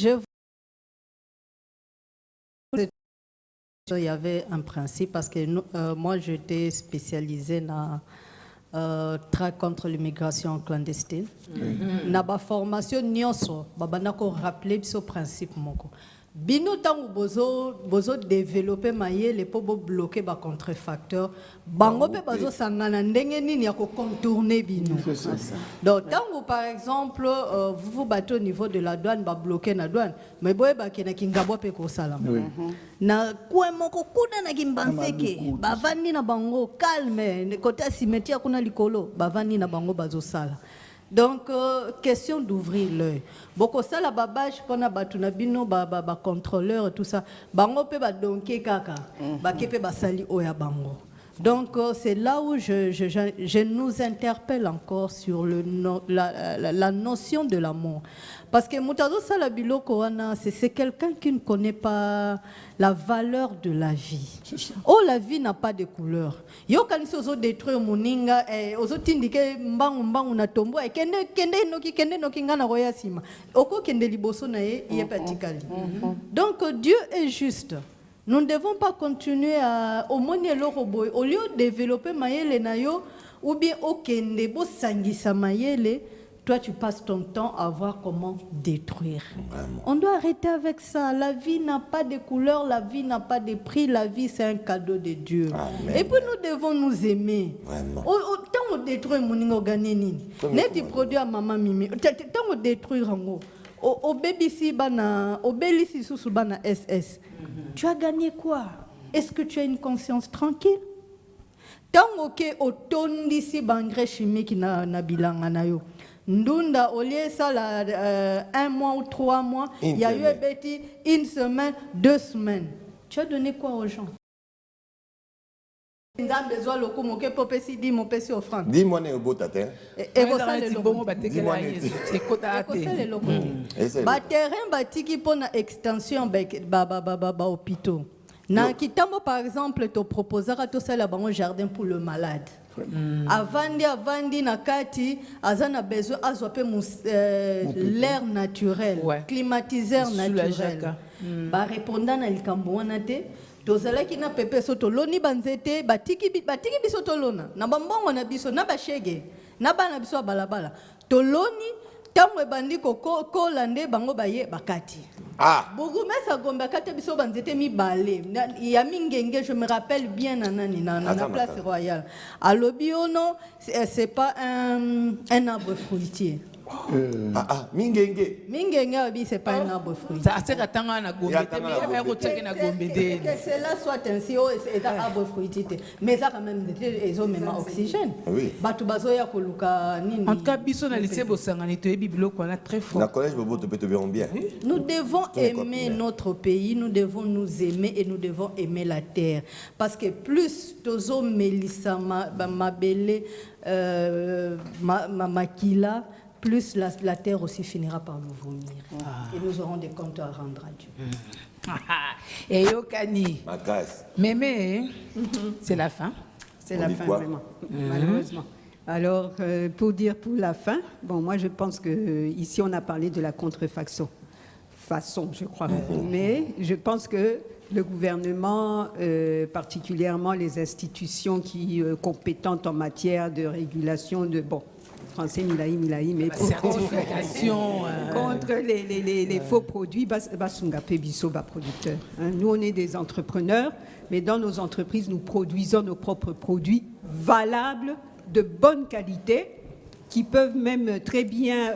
il y avait un principe parce que moi j'étais spécialisée dans traque contre l'immigration clandestine. Na ba formation nyonso babanako rappeler ce principe moko. Bino tango bozo développer mayele po bo bloquer ba contrefacteur bango pe bazo sangana ndenge nini ya ko contourner bino. Donc tango par exemple vous battez au niveau de la douane ba bloquer na douane mais boye ba kena kingabo pe ko sala. Na kwa moko kuna na kimbanseke ba vandi na bango calme ne côté cimetière kuna likolo ba vandi na bango bazo sala. Donc, question d'ouvrir l'œil. Beaucoup ça la babage pour na batuna bino ba contrôleur et tout ça. Bango pe ba donké kaka. Ba kepe ba sali oya bango. Donc c'est là où je nous interpelle encore sur la notion de l'amour. Parce que Moutazo Salabilo Koana, c'est quelqu'un qui ne connaît pas la valeur de la vie. Oh, la vie n'a pas de couleur. Yo kan sozo détruire moninga ozo tindike mbangu na tombo e kende noki ngana roya sima. Oko kende liboso na ye patikali. Donc Dieu est juste. Nous ne devons pas continuer à au lieu de développer mayele nayo ou bien au kende bo sangisa mayele. Toi, tu passes ton temps à voir comment détruire. Vraiment. On doit arrêter avec ça. La vie n'a pas de couleur, la vie n'a pas de prix. La vie, c'est un cadeau de Dieu. Amen. Et puis, nous devons nous aimer. Vraiment. Tant on détruit mon organisme, net produit à maman Mimi. Tant on détruit Rango. Au baby si bana, au belly si sous bana SS. Tu as gagné quoi? Est-ce que tu as une conscience tranquille? Tant que au ton d'ici bangre chimique na bilanga na yo. Ndunda, au lieu ça, 1 mois ou 3 mois, il y a eu une semaine, 2 semaines. Tu as donné quoi aux gens? Dis-moi, ne beau tate. Terrain batiki pour une extension hôpitaux. Na kitamo par exemple te proposera tout ça là un jardin pour le malade. Avandi nakati azana besoin azwape l'air naturel, climatiseur naturel. Ba répondant na likambo wana te tozala ki na pepe soto loni banzete batiki biso tolona na bambongo na biso na bashege na bana biso balabala toloni tango ebandi ko lande bango baye bakati. Bourgmestre Gombe kate biso banzete mibale ya mingenge, je me rappelle bien na place royale. À l'Obiono, c'est pas un arbre fruitier. Mingenge. Mingenge, c'est pas un arbre fruitier. Ça, c'est quand on a gommé. Que cela soit ainsi, c'est un arbre fruitier. Mais ça, quand même, ils ont même oxygène. Oui. En tout cas, Bisso, on a laissé vos sanganités, Biblo, qu'on a très fort. La collège, Bobo, te peut te bien bien. Nous devons aimer notre pays, nous devons nous aimer et nous devons aimer la terre. Parce que plus Tozo Melissa, Mabele, Makila, plus la terre aussi finira par nous vomir. Et nous aurons des comptes à rendre à Dieu. Et Yokani, Mémé, c'est la fin. C'est la fin, vraiment, malheureusement. Alors, pour la fin, bon, moi je pense qu'ici on a parlé de la contrefaçon, je crois. Mais je pense que le gouvernement, particulièrement les institutions compétentes en matière de régulation de, français milaï, mais contre les faux produits, producteurs. Nous, on est des entrepreneurs, mais dans nos entreprises, nous produisons nos propres produits valables, de bonne qualité, qui peuvent même très bien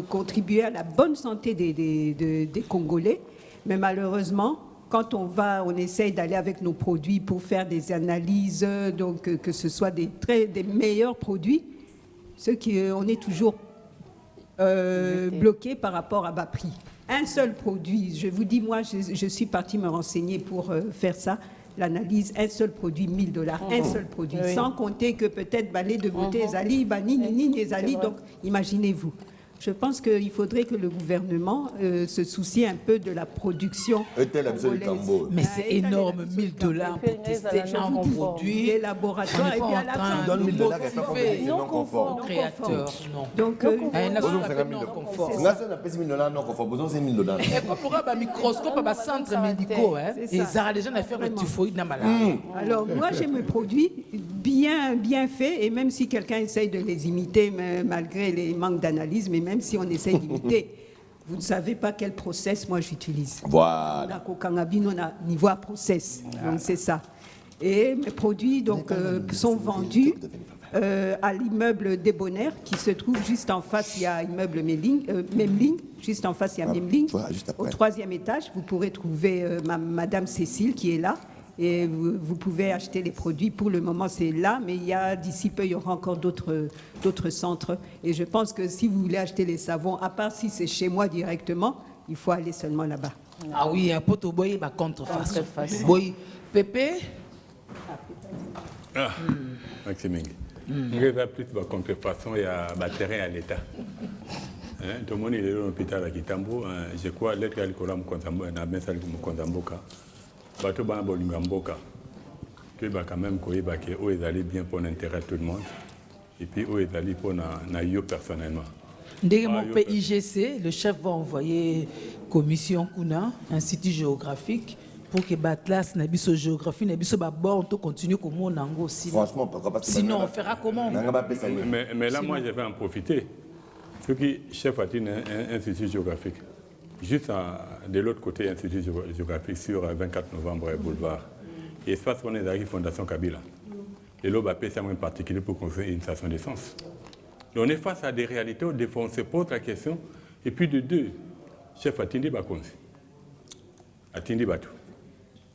contribuer à la bonne santé des Congolais. Mais malheureusement, quand on essaye d'aller avec nos produits pour faire des analyses, donc que ce soit des meilleurs produits, on est toujours bloqué par rapport à bas prix. Un seul produit, je vous dis, moi, je suis partie me renseigner pour faire ça, l'analyse, un seul produit, $1000, un seul produit, sans compter que peut-être les de beauté, Zali, Nini, Zali, donc imaginez-vous. Je pense qu'il faudrait que le gouvernement se soucie un peu de la production. Mais c'est énorme, $1000 pour tester un produit. Les laboratoires, et puis à la fin, donne $1000 non conforme. Créateur, non. Donc, pourquoi microscope, centre médicaux, et ça a déjà affaire de typhoïde dans malade. Alors, moi, j'ai mes produits bien faits, et même si quelqu'un essaye de les imiter, malgré les manques d'analyse, mais même si on essaye d'imiter, vous ne savez pas quel process moi j'utilise. Voilà. On a niveau à process, donc c'est ça. Et mes produits donc, sont vendus à l'immeuble Débonnaire qui se trouve juste en face, il y a l'immeuble Memling, juste en face il y a Memling. Au 3e étage, vous pourrez trouver Madame Cécile qui est là. Et vous pouvez acheter les produits. Pour le moment, c'est là, mais d'ici peu, il y aura encore d'autres centres. Et je pense que si vous voulez acheter les savons, à part si c'est chez moi directement, il faut aller seulement là-bas. Ah oui, un poteau boy, contrefaçon. Boy, Pépé. Maxime. Il y a plus de contrefaçon, il y a terrain à l'État. Tout le monde est dans l'hôpital à Kitambo. Je crois que l'être à l'école, bateau bana bolinga mboka tu vas quand même koye ba ke o ezali bien pour l'intérêt de tout le monde et puis o ezali pour na yo personnellement. Ndenge mon PIGC, le chef va envoyer commission kuna institut géographique pour que batlas na biso géographie na biso ba bord on continue comme on nango aussi. Franchement pourquoi pas. Sinon on fera comment? Mais là moi je vais en profiter. Ce qui chef a un institut géographique. Juste de l'autre côté, Institut géographique sur 24 novembre boulevard. Et espace on est arrivé Fondation Kabila. Et là, c'est un particulier pour construire une station d'essence. On est face à des réalités où des fois on se pose la question. Et puis de deux, chef Atindi Bakonzi. Atindi Batu.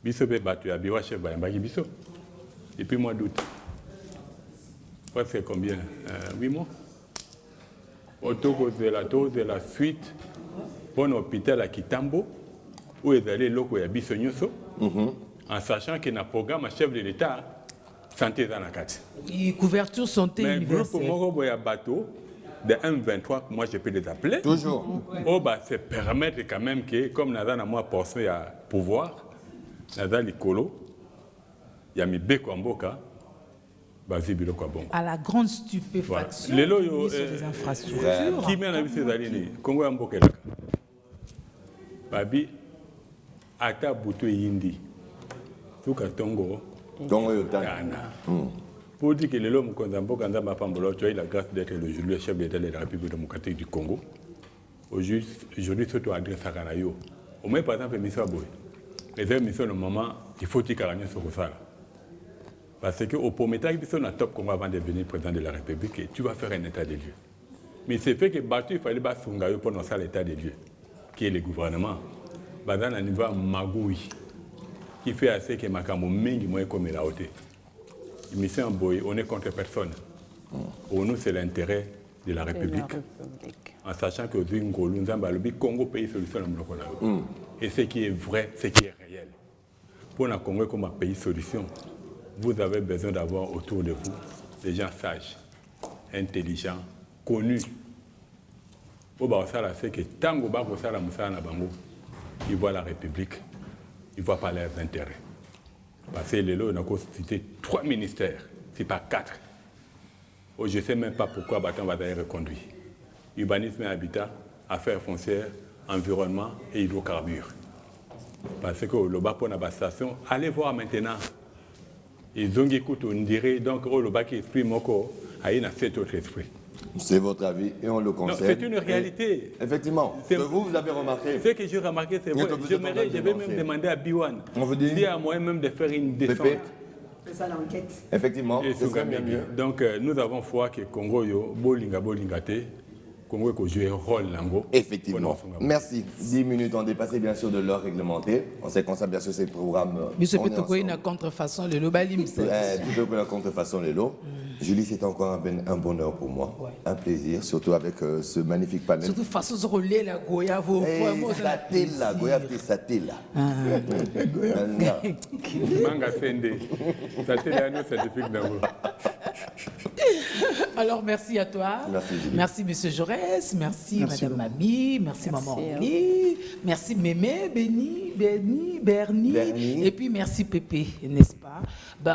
Biso Batu, Abiwa chef Bayambagi Biso. Depuis mois d'août. Presque combien 8 mois. Autour de la suite. Pour l'hôpital à Kitambo, où est allé l'Oko et Bissonyoso, en sachant qu'il y a un programme à chef de l'État, santé dans la carte. Couverture santé universelle. Mais le groupe de bateau de 1,23, moi je peux les appeler. Toujours. C'est permettre quand même que, comme nous avons moi pensé à pouvoir, nous avons l'écolo, il y a mis Beko Mboka, à la grande stupéfaction sur les infrastructures. Qui m'a vu ces années Congo Mboka. Babi, ata buto yindi, tuka tongo Ghana. Pour dire que l'homme Konzambo Kanzamba Pambolo, tu as eu la grâce d'être le chef d'État de la République démocratique du Congo. Aujourd'hui, surtout adresse à Kanayo. Au moins, par exemple, Missa Boy. Les émissions, le moment, il faut qu'il y ait sur ça. Parce qu'au premier temps, il y a un top Congo avant de devenir président de la République et tu vas faire un état des lieux. Mais c'est fait que il fallait pas s'engager pour notre l'état des lieux, qui est le gouvernement. Dans un niveau magoui, qui fait assez que Makamo Mingi moi comme la haute. Mais c'est un boy, on est contre personne. Pour nous, c'est l'intérêt de la République. En sachant que le Congo pays solution et ce qui est vrai, ce qui est réel. Pour le Congo comme un pays solution, vous avez besoin d'avoir autour de vous des gens sages, intelligents, connus. C'est que tant que ils voient la République, ils ne voient pas leurs intérêts. Parce que les lots, on a constitué 3 ministères, ce n'est pas 4. Je ne sais même pas pourquoi Batan va être reconduit. Urbanisme et habitat, affaires foncières, environnement et hydrocarbures. Parce que le bas pour la station, allez voir maintenant. Ils ont écouté, on dirait, donc le bas qui exprime encore, il y a 7 autres esprits. C'est votre avis et on le concerne. C'est une réalité. Et, effectivement. Vous avez remarqué. Ce que j'ai remarqué, c'est vrai. Je vais même demander à Biwan s'il y a moyen même de faire une descente. C'est ça l'enquête. Effectivement, ce serait bien mieux. Donc nous avons foi que Congo yo bolingate. Congo ko jouer rôle lango. Effectivement. Merci. 10 minutes ont dépassé bien sûr de l'heure réglementée. On sait qu'on sait bien sûr ces programmes. Mais c'est peut-être une contrefaçon le balim. Plutôt que la contrefaçon le lot. Julie, c'est encore un bonheur pour moi, un plaisir, surtout avec ce magnifique panel. Surtout façon de rouler la Goya, vos la Goya, c'est là. Manga Sende, Satella, certificat d'abord. Alors, merci à toi. Merci, Julie. Merci, M. Jaurès. Merci Madame Mami. Merci, Maman Oli. Merci, Mémé, Bernie. Et puis, merci, Pépé, n'est-ce pas?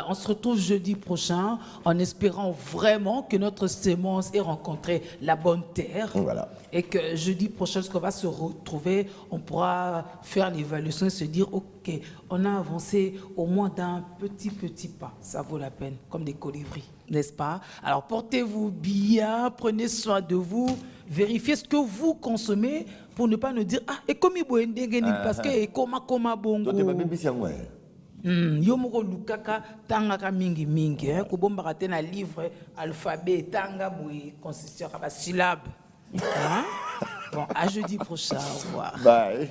On se retrouve jeudi prochain en espérant vraiment que notre sémence ait rencontré la bonne terre. Voilà. Et que jeudi prochain, lorsqu'on va se retrouver, on pourra faire l'évaluation et se dire, OK, on a avancé au moins d'un petit pas. Ça vaut la peine, comme des colibris, n'est-ce pas? Alors, portez-vous bien, prenez soin de vous, vérifiez ce que vous consommez pour ne pas nous dire, et comme il parce que et comment bongo. Yo moko lukaka tanga ka mingi ko bomba ka na livre alphabet tanga boui consistant ka ba syllabe. Bon, à jeudi prochain, au revoir. Bye.